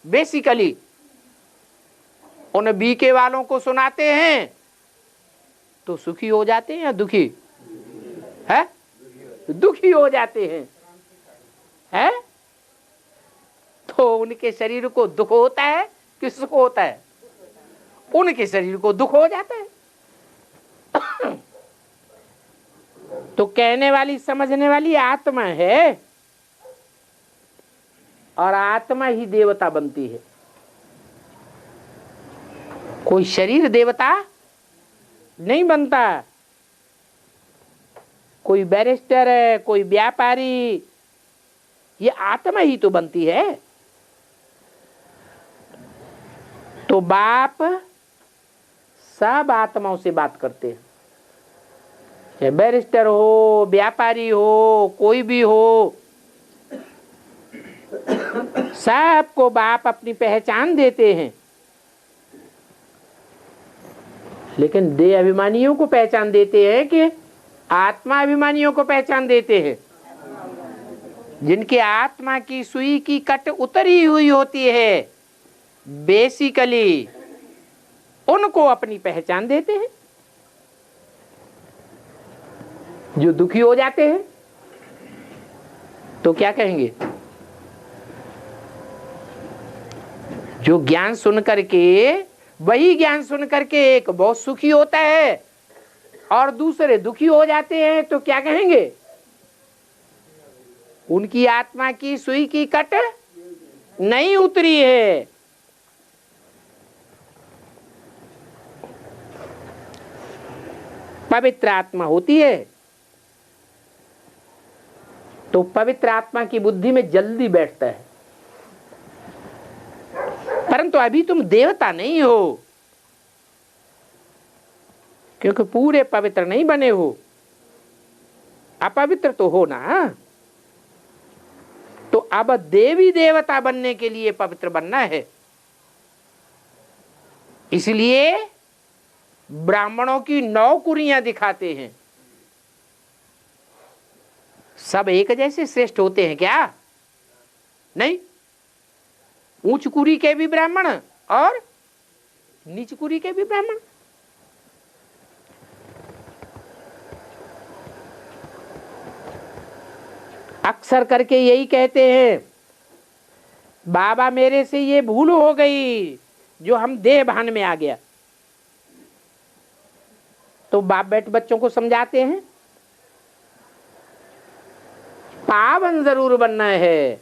बेसिकली उन बीके वालों को सुनाते हैं तो सुखी हो जाते हैं या दुखी है? दुखी हो जाते हैं, है? तो उनके शरीर को दुख होता है कि सुख होता है? उनके शरीर को दुख हो जाता है। तो कहने वाली समझने वाली आत्मा है, और आत्मा ही देवता बनती है। कोई शरीर देवता नहीं बनता। कोई बैरिस्टर है, कोई व्यापारी, ये आत्मा ही तो बनती है। तो बाप सब आत्माओं से बात करते हैं, चाहे बैरिस्टर हो, व्यापारी हो, कोई भी हो, सबको बाप अपनी पहचान देते हैं। लेकिन देह अभिमानियों को पहचान देते हैं कि आत्मा अभिमानियों को पहचान देते हैं। जिनके आत्मा की सुई की कट उतरी हुई होती है, बेसिकली उनको अपनी पहचान देते हैं। जो दुखी हो जाते हैं तो क्या कहेंगे? जो ज्ञान सुन करके, वही ज्ञान सुन करके एक बहुत सुखी होता है और दूसरे दुखी हो जाते हैं तो क्या कहेंगे? उनकी आत्मा की सुई की कट नहीं उतरी है। पवित्र आत्मा होती है तो पवित्र आत्मा की बुद्धि में जल्दी बैठता है। परंतु अभी तुम देवता नहीं हो, क्योंकि पूरे पवित्र नहीं बने हो, अपवित्र तो हो ना। तो अब देवी देवता बनने के लिए पवित्र बनना है। इसलिए ब्राह्मणों की 9 कुरियां दिखाते हैं। सब एक जैसे श्रेष्ठ होते हैं क्या? नहीं, ऊंच कुरी के भी ब्राह्मण और नीच कुरी के भी ब्राह्मण। अक्सर करके यही कहते हैं, बाबा मेरे से ये भूल हो गई जो हम देह भान में आ गया। तो बाप बेटे बच्चों को समझाते हैं, पावन जरूर बनना है।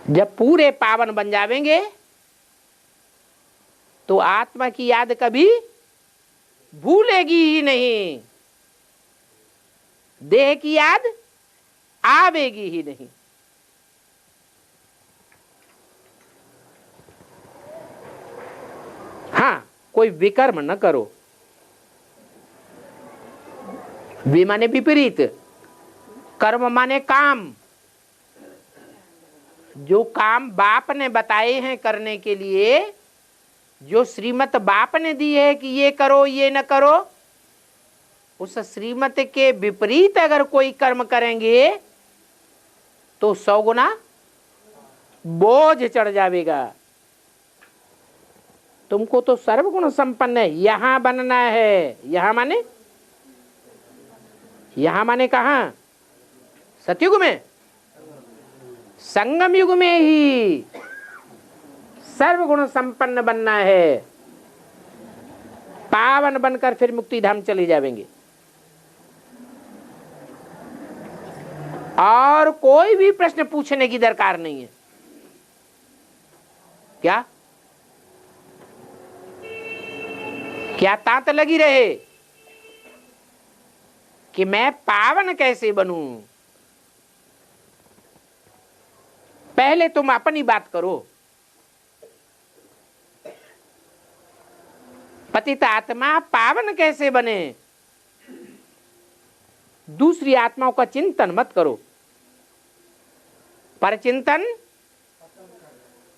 जब पूरे पावन बन जावेंगे तो आत्मा की याद कभी भूलेगी ही नहीं, देह की याद आवेगी ही नहीं। हाँ, कोई विकर्म न करो। वि माने विपरीत, कर्म माने काम। जो काम बाप ने बताए हैं करने के लिए, जो श्रीमत बाप ने दी है कि ये करो ये न करो, उस श्रीमत के विपरीत अगर कोई कर्म करेंगे तो 100 गुना बोझ चढ़ जाएगा। तुमको तो सर्वगुण संपन्न है यहां बनना है। यहां माने कहां? सतयुग में, संगम युग में ही सर्वगुण संपन्न बनना है। पावन बनकर फिर मुक्ति धाम चले जाएंगे। और कोई भी प्रश्न पूछने की दरकार नहीं है। क्या तांत लगी रहे कि मैं पावन कैसे बनूं? पहले तुम अपनी बात करो। पतित आत्मा पावन कैसे बने? दूसरी आत्माओं का चिंतन मत करो। पर चिंतन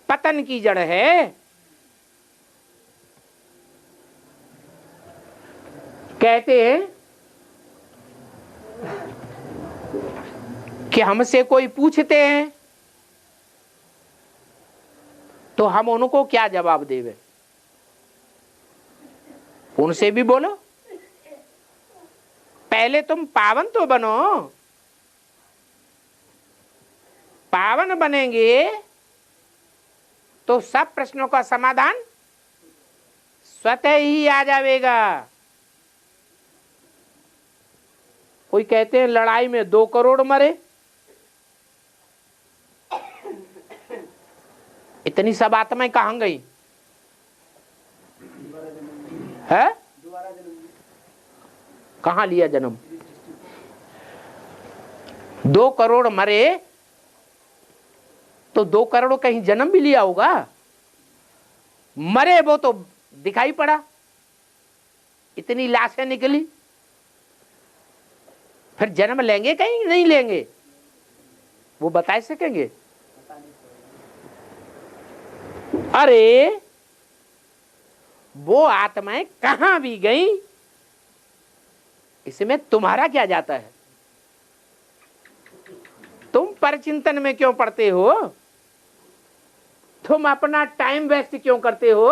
पतन की जड़ है। कहते हैं कि हमसे कोई पूछते हैं तो हम उनको क्या जवाब देवे? उनसे भी बोलो, पहले तुम पावन तो बनो। पावन बनेंगे तो सब प्रश्नों का समाधान स्वतः ही आ जाएगा। कोई कहते हैं लड़ाई में 2 करोड़ मरे, इतनी सब आत्माएं कहां गई है? कहां लिया जन्म? 2 करोड़ मरे तो 2 करोड़ कहीं जन्म भी लिया होगा। मरे वो तो दिखाई पड़ा, इतनी लाशें निकली। फिर जन्म लेंगे कहीं नहीं लेंगे, वो बता सकेंगे? अरे वो आत्माएं कहां भी गई, इसमें तुम्हारा क्या जाता है? तुम परचिंतन में क्यों पड़ते हो? तुम अपना टाइम वेस्ट क्यों करते हो?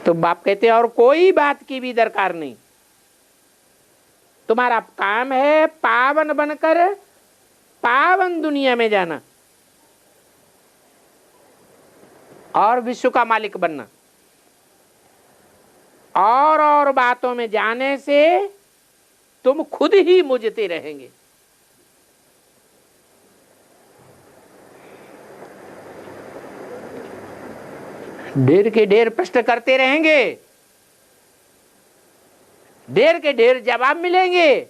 तो बाप कहते हैं और कोई बात की भी दरकार नहीं। तुम्हारा काम है पावन बनकर पावन दुनिया में जाना और विश्व का मालिक बनना। और बातों में जाने से तुम खुद ही मुझते रहेंगे। ढेर के ढेर प्रश्न करते रहेंगे, ढेर के ढेर जवाब मिलेंगे।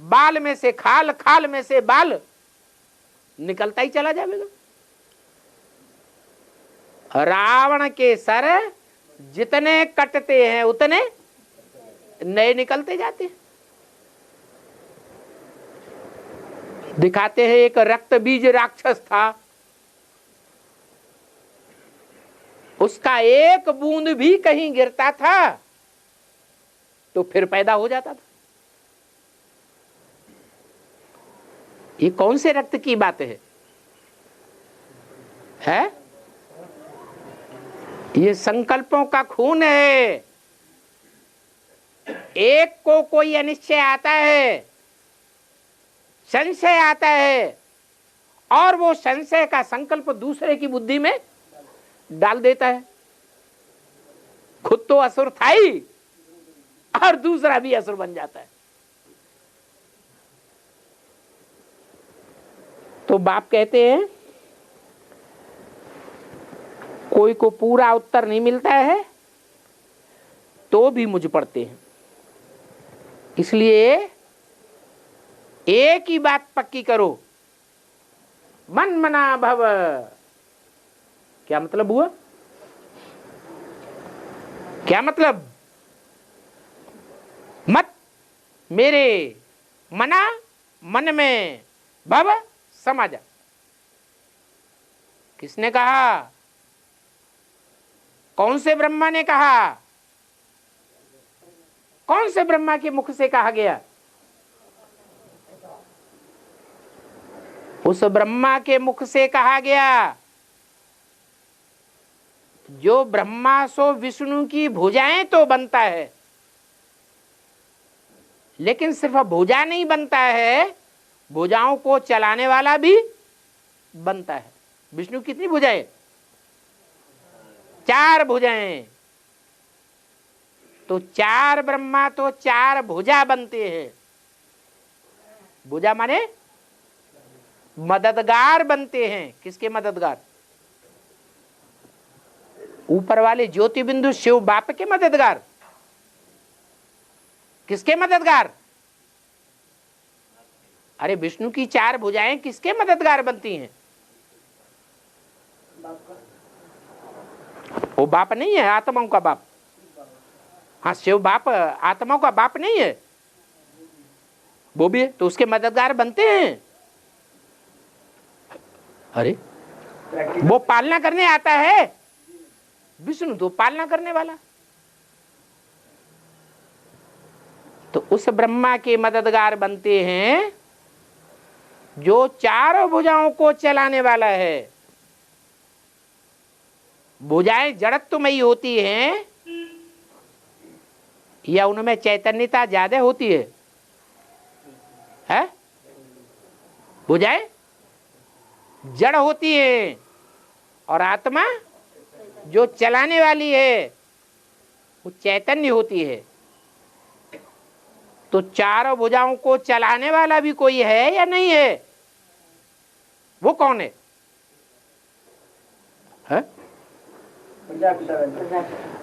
बाल में से खाल, खाल में से बाल निकलता ही चला जाएगा। रावण के सर जितने कटते हैं उतने नए निकलते जाते हैं। दिखाते हैं एक रक्त बीज राक्षस था, उसका एक बूंद भी कहीं गिरता था तो फिर पैदा हो जाता था। ये कौन से रक्त की बात है? ये संकल्पों का खून है। एक को कोई अनिश्चय आता है, संशय आता है, और वो संशय का संकल्प दूसरे की बुद्धि में डाल देता है। खुद तो असुर था ही और दूसरा भी असुर बन जाता है। तो बाप कहते हैं कोई को पूरा उत्तर नहीं मिलता है तो भी मुझ पढ़ते हैं। इसलिए एक ही बात पक्की करो, मन मना भव। क्या मतलब हुआ? क्या मतलब? मत मेरे मना मन में भव समा जा। किसने कहा? कौन से ब्रह्मा ने कहा? कौन से ब्रह्मा के मुख से कहा गया? उस ब्रह्मा के मुख से कहा गया जो ब्रह्मा सो विष्णु की भुजाएं तो बनता है, लेकिन सिर्फ भुजा नहीं बनता है, भुजाओं को चलाने वाला भी बनता है। विष्णु कितनी भुजाएं? 4 भुजाएं। तो 4 ब्रह्मा तो 4 भुजा बनते हैं। भुजा माने मददगार बनते हैं। किसके मददगार? ऊपर वाले ज्योति बिंदु शिव बाप के मददगार। किसके मददगार? अरे विष्णु की 4 भुजाएं किसके मददगार बनती हैं? वो बाप नहीं है, आत्माओं का बाप। हाँ, शिव बाप आत्माओं का बाप नहीं है, वो भी है, तो उसके मददगार बनते हैं। अरे वो पालना करने आता है, विष्णु तो पालना करने वाला। तो उस ब्रह्मा के मददगार बनते हैं जो 4 भुजाओं को चलाने वाला है। भुजाएं जड़त्वमयी होती हैं या उनमें चैतन्यता ज्यादा होती है? भुजाएं जड़ होती है और आत्मा जो चलाने वाली है वो चैतन्य होती है। तो 4 भुजाओं को चलाने वाला भी कोई है या नहीं है? वो कौन है?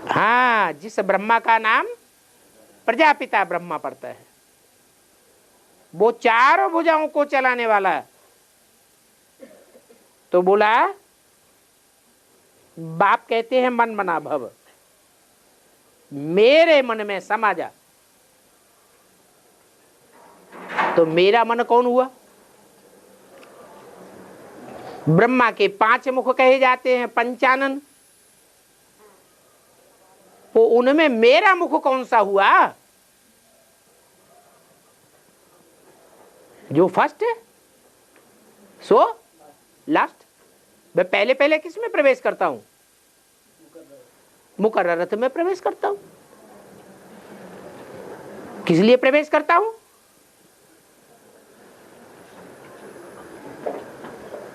हाँ, जिस ब्रह्मा का नाम प्रजापिता ब्रह्मा पड़ता है, वो 4 भुजाओं को चलाने वाला है। तो बोला बाप कहते हैं मन मना भव, मेरे मन में समा जा। तो मेरा मन कौन हुआ? ब्रह्मा के 5 मुख कहे जाते हैं, पंचानन। तो उनमें मेरा मुख कौन सा हुआ? जो फर्स्ट है सो लास्ट। मैं पहले पहले किस में प्रवेश करता हूं? मुकर्रर रथ में प्रवेश करता हूं। किस लिए प्रवेश करता हूं?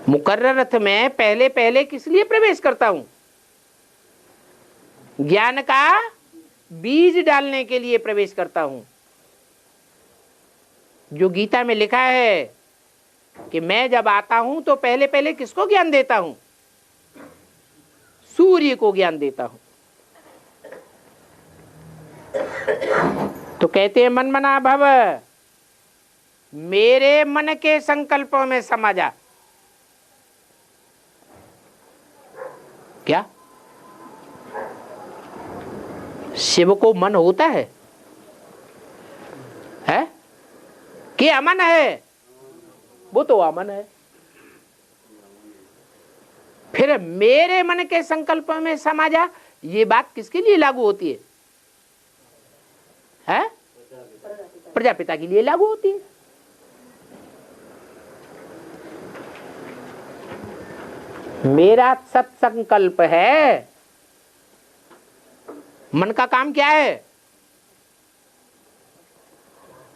मुकर्रर रथ में पहले पहले किस लिए प्रवेश करता हूं? ज्ञान का बीज डालने के लिए प्रवेश करता हूं। जो गीता में लिखा है कि मैं जब आता हूं तो पहले पहले किसको ज्ञान देता हूं? सूर्य को ज्ञान देता हूं। तो कहते हैं मन मना भव, मेरे मन के संकल्पों में समा जा। क्या शिव को मन होता है कि अमन है? वो तो अमन है। फिर मेरे मन के संकल्प में समा जा, ये बात किसके लिए लागू होती है? प्रजापिता के लिए लागू होती है। मेरा सत्संकल्प है। मन का काम क्या है?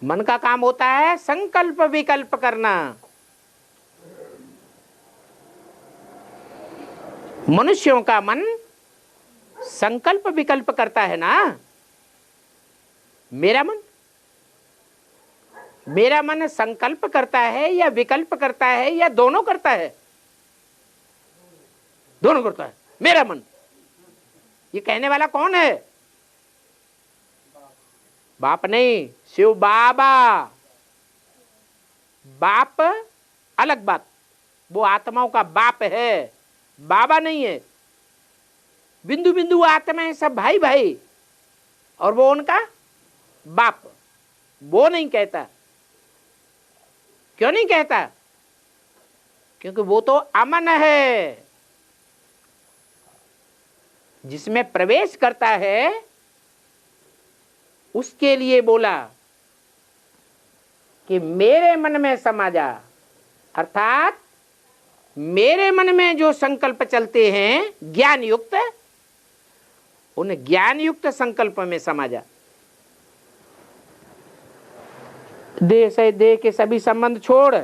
मन का काम होता है संकल्प विकल्प करना। मनुष्यों का मन संकल्प विकल्प करता है ना। मेरा मन संकल्प करता है या विकल्प करता है या दोनों करता है? दोनों करता है मेरा मन। ये कहने वाला कौन है? बाप नहीं, शिव बाबा। बाप अलग बात, वो आत्माओं का बाप है, बाबा नहीं है। बिंदु बिंदु आत्माएं सब भाई भाई, और वो उनका बाप। वो नहीं कहता। क्यों नहीं कहता? क्योंकि वो तो अमन है। जिसमें प्रवेश करता है उसके लिए बोला कि मेरे मन में समा जा, अर्थात मेरे मन में जो संकल्प चलते हैं ज्ञान युक्त, उन ज्ञान युक्त संकल्प में समा जा। देह से देह के सभी संबंध छोड़,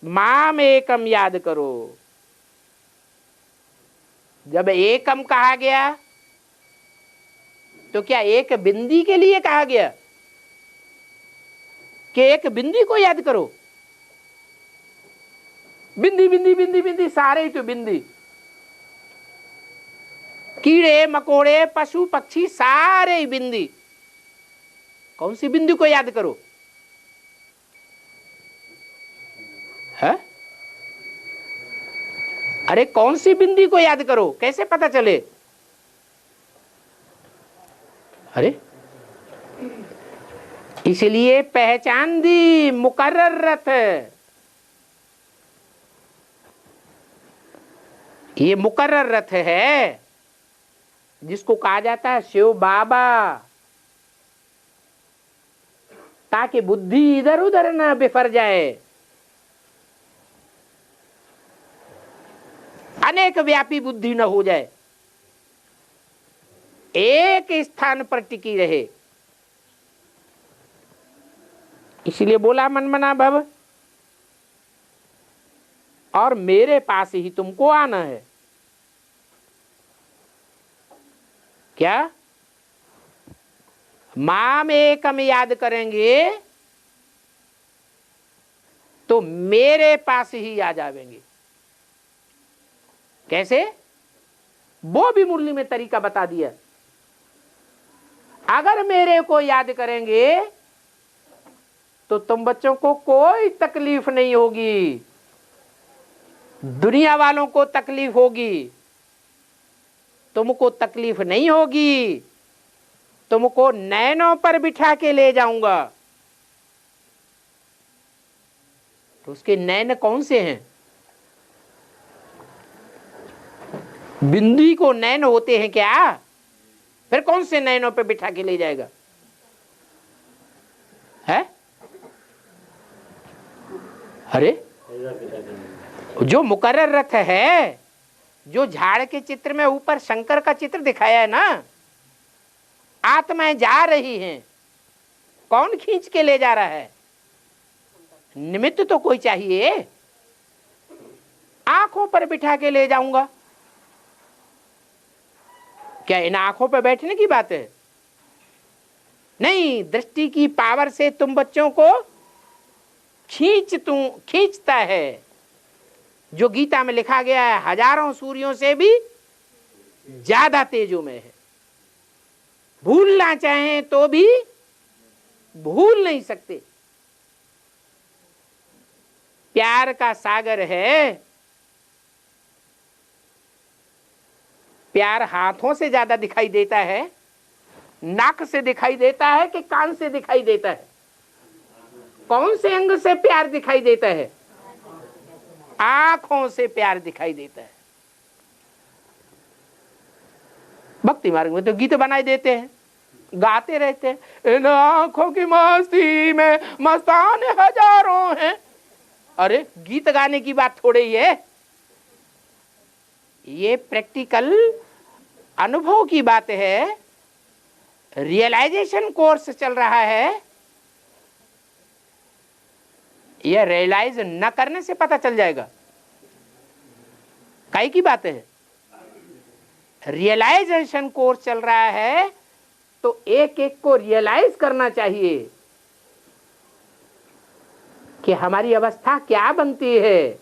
माम एकम याद करो। जब एकम कहा गया तो क्या एक बिंदी के लिए कहा गया कि एक बिंदी को याद करो? बिंदी बिंदी बिंदी बिंदी, सारे ही तो बिंदी। कीड़े मकोड़े पशु पक्षी सारे ही बिंदी। कौन सी बिंदी को याद करो? है? अरे कौन सी बिंदी को याद करो, कैसे पता चले? अरे इसलिए पहचान दी मुकर्रर रथ। ये मुकर्रर रथ है जिसको कहा जाता है शिव बाबा, ताकि बुद्धि इधर उधर न बिफर जाए। अनेक व्यापी बुद्धि न हो जाए, एक स्थान पर टिकी रहे। इसलिए बोला मन मना भव, और मेरे पास ही तुमको आना है। क्या? माम एकम याद करेंगे तो मेरे पास ही आ जावेंगे। कैसे? वो भी मुरली में तरीका बता दिया। अगर मेरे को याद करेंगे तो तुम बच्चों को कोई तकलीफ नहीं होगी, दुनिया वालों को तकलीफ होगी, तुमको तकलीफ नहीं होगी। तुमको नैनों पर बिठा के ले जाऊंगा। तो उसके नैन कौन से हैं? बिंदी को नैन होते हैं क्या? फिर कौन से नैनों पे बिठा के ले जाएगा? है? अरे जो मुकर्रर रथ है, जो झाड़ के चित्र में ऊपर शंकर का चित्र दिखाया है ना, आत्माएं जा रही हैं। कौन खींच के ले जा रहा है? निमित्त तो कोई चाहिए। आंखों पर बिठा के ले जाऊंगा। क्या इन आंखों पर बैठने की बात है? नहीं, दृष्टि की पावर से तुम बच्चों को खींचता है। जो गीता में लिखा गया है, हजारों सूर्यों से भी ज्यादा तेजों में है। भूलना चाहें तो भी भूल नहीं सकते। प्यार का सागर है। प्यार हाथों से ज्यादा दिखाई देता है, नाक से दिखाई देता है कि कान से दिखाई देता है? कौन से अंग से प्यार दिखाई देता है? आंखों से प्यार दिखाई देता है। भक्ति मार्ग में तो गीत बनाए देते हैं, गाते रहते हैं, इन आंखों की मस्ती में मस्तान हजारों हैं। अरे गीत गाने की बात थोड़ी ही है, ये प्रैक्टिकल अनुभव की बात है, रियलाइजेशन कोर्स चल रहा है। यह रियलाइज न करने से पता चल जाएगा काई की बात है। रियलाइजेशन कोर्स चल रहा है तो एक एक को रियलाइज करना चाहिए कि हमारी अवस्था क्या बनती है।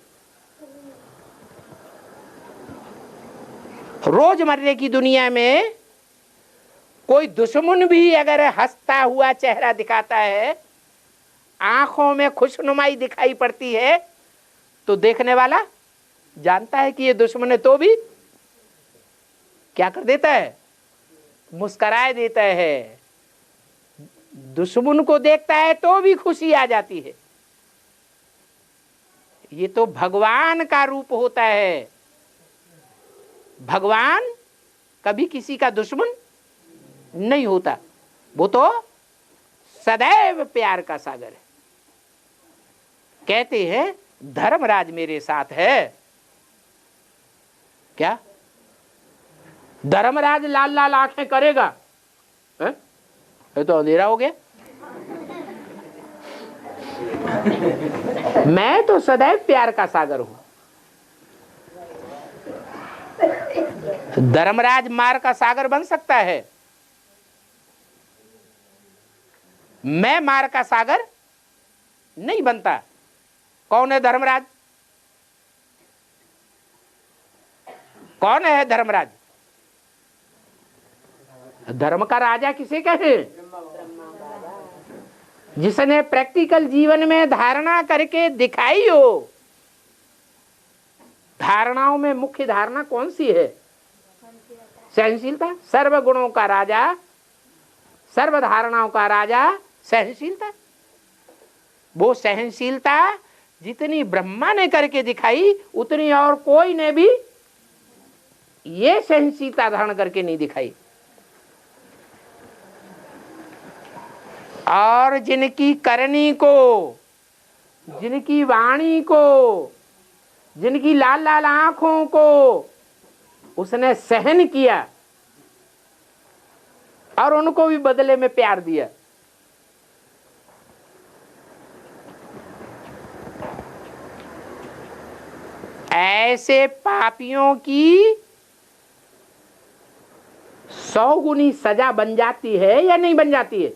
रोजमर्रे की दुनिया में कोई दुश्मन भी अगर हंसता हुआ चेहरा दिखाता है, आंखों में खुशनुमाई दिखाई पड़ती है, तो देखने वाला जानता है कि ये दुश्मन है, तो भी क्या कर देता है, मुस्कुराए देता है। दुश्मन को देखता है तो भी खुशी आ जाती है। ये तो भगवान का रूप होता है। भगवान कभी किसी का दुश्मन नहीं होता, वो तो सदैव प्यार का सागर है। कहते हैं धर्मराज मेरे साथ है। क्या धर्मराज लाल लाल आंखें करेगा? ये तो अंधेरा हो गया। मैं तो सदैव प्यार का सागर हूं। धर्मराज मार का सागर बन सकता है, मैं मार का सागर नहीं बनता। कौन है धर्मराज? कौन है धर्मराज? धर्म का राजा किसे कहते हैं? जिसने प्रैक्टिकल जीवन में धारणा करके दिखाई हो। धारणाओं में मुख्य धारणा कौन सी है? सहनशीलता। सर्व गुणों का राजा, सर्व धारणाओं का राजा सहनशीलता। वो सहनशीलता जितनी ब्रह्मा ने करके दिखाई, उतनी और कोई ने भी ये सहनशीलता धारण करके नहीं दिखाई। और जिनकी करनी को, जिनकी वाणी को, जिनकी लाल लाल आंखों को उसने सहन किया और उनको भी बदले में प्यार दिया। ऐसे पापियों की 100 गुनी सजा बन जाती है या नहीं बन जाती है?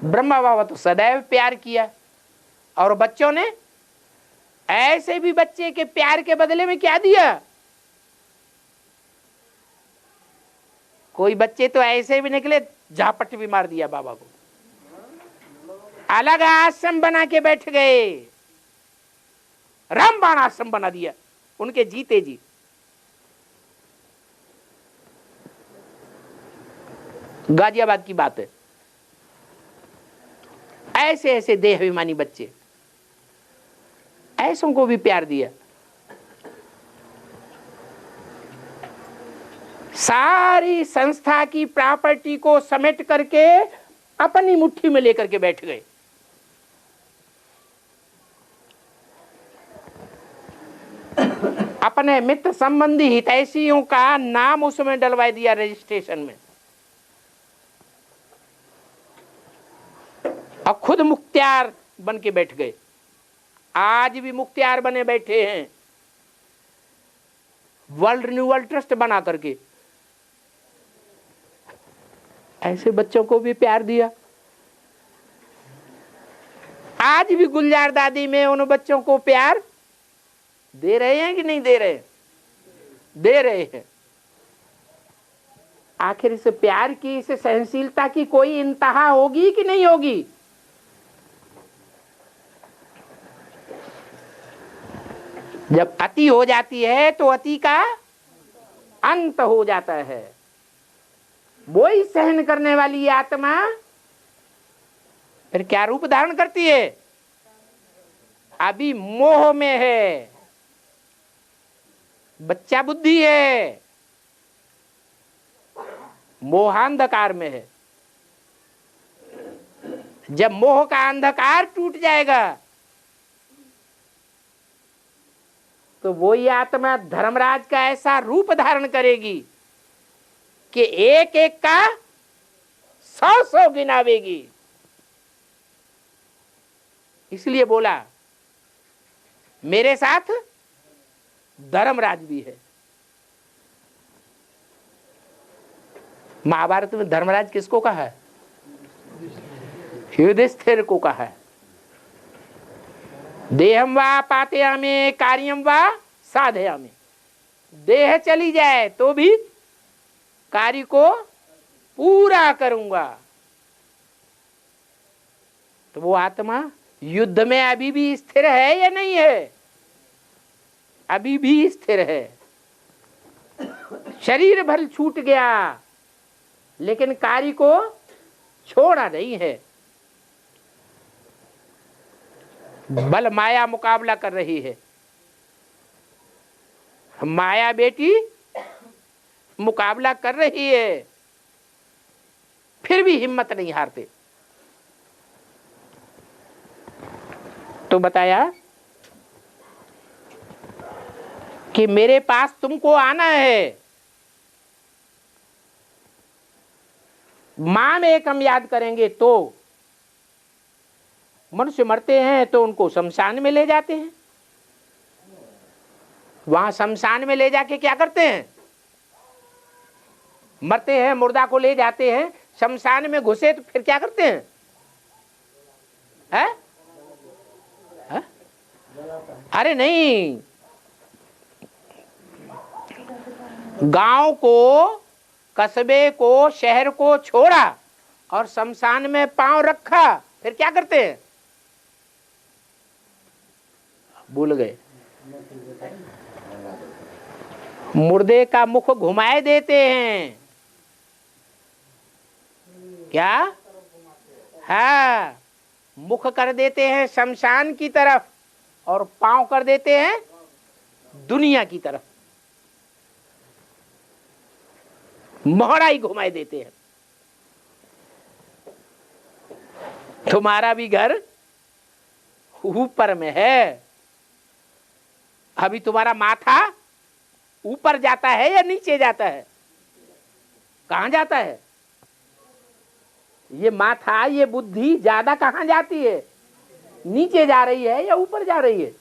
ब्रह्मा बाबा तो सदैव प्यार किया, और बच्चों ने ऐसे भी बच्चे के प्यार के बदले में क्या दिया? कोई बच्चे तो ऐसे भी निकले, झापट भी मार दिया बाबा को, अलग आश्रम बना के बैठ गए, रामबाण आश्रम बना दिया उनके जीते जी। गाजियाबाद की बात है। ऐसे ऐसे देहाभिमानी बच्चे, ऐसों को भी प्यार दिया। सारी संस्था की प्रॉपर्टी को समेट करके अपनी मुट्ठी में लेकर के बैठ गए। अपने मित्र संबंधी हितैषियों का नाम उसमें डलवा दिया रजिस्ट्रेशन में, और खुद मुख्तियार बन के बैठ गए। आज भी मुख्तियार बने बैठे हैं, वर्ल्ड रिन्यूअल ट्रस्ट बना करके। ऐसे बच्चों को भी प्यार दिया। आज भी गुलजार दादी में उन बच्चों को प्यार दे रहे हैं कि नहीं दे रहे? दे रहे हैं। आखिर इस प्यार की, इस सहनशीलता की कोई इंतहा होगी कि नहीं होगी? जब अति हो जाती है तो अति का अंत हो जाता है। वो ही सहन करने वाली आत्मा फिर क्या रूप धारण करती है? अभी मोह में है, बच्चा बुद्धि है, मोहांधकार में है। जब मोह का अंधकार टूट जाएगा तो वही आत्मा धर्मराज का ऐसा रूप धारण करेगी कि एक एक का 100-100 गिनावेगी। इसलिए बोला मेरे साथ धर्मराज भी है। महाभारत में धर्मराज किसको कहा है? युधिष्ठिर को कहा है। देहम वा पातयामि कार्यम वा साधयामि। देह चली जाए तो भी कार्य को पूरा करूंगा। तो वो आत्मा युद्ध में अभी भी स्थिर है या नहीं है? अभी भी स्थिर है। शरीर भर छूट गया लेकिन कार्य को छोड़ा नहीं है। बल माया मुकाबला कर रही है। माया बेटी मुकाबला कर रही है, फिर भी हिम्मत नहीं हारते। तो बताया कि मेरे पास तुमको आना है। माम एकम याद करेंगे तो मनुष्य मरते हैं तो उनको शमशान में ले जाते हैं। वहां शमशान में ले जाके क्या करते हैं? मरते हैं, मुर्दा को ले जाते हैं शमशान में, घुसे तो फिर क्या करते हैं? है? है? अरे नहीं, गांव को, कस्बे को, शहर को छोड़ा और शमशान में पांव रखा, फिर क्या करते हैं? भूल गए। मुर्दे का मुख घुमाए देते हैं। क्या? हाँ, मुख कर देते हैं शमशान की तरफ और पांव कर देते हैं दुनिया की तरफ। मोहरा ही घुमाए देते हैं। तुम्हारा भी घर ऊपर में है। अभी तुम्हारा माथा ऊपर जाता है या नीचे जाता है? कहां जाता है? ये माथा, ये बुद्धि ज्यादा कहां जाती है? नीचे जा रही है या ऊपर जा रही है?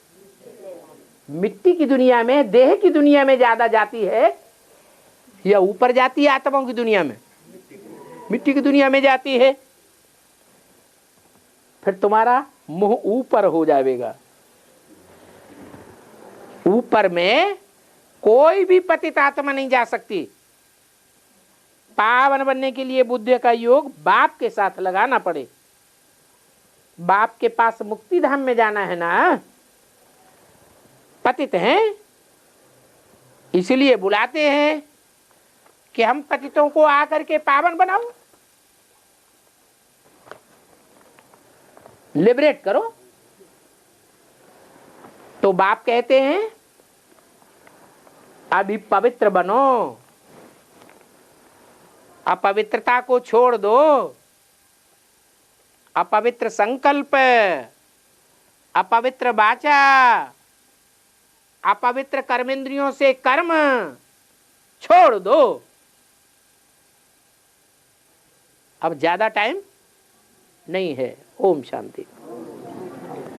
मिट्टी की दुनिया में, देह की दुनिया में ज्यादा जाती है या ऊपर जाती है? आत्माओं की दुनिया में, मिट्टी की दुनिया में जाती है। फिर तुम्हारा मुंह ऊपर हो जाएगा। ऊपर में कोई भी पतित आत्मा नहीं जा सकती। पावन बनने के लिए बुद्धि का योग बाप के साथ लगाना पड़े। बाप के पास मुक्ति धाम में जाना है ना। पतित हैं इसलिए बुलाते हैं कि हम पतितों को आकर के पावन बनाओ, लिबरेट करो। तो बाप कहते हैं अभी पवित्र बनो, अपवित्रता को छोड़ दो। अपवित्र संकल्प, अपवित्र वाचा, अपवित्र कर्मेंद्रियों से कर्म छोड़ दो। अब ज्यादा टाइम नहीं है। ओम शांति।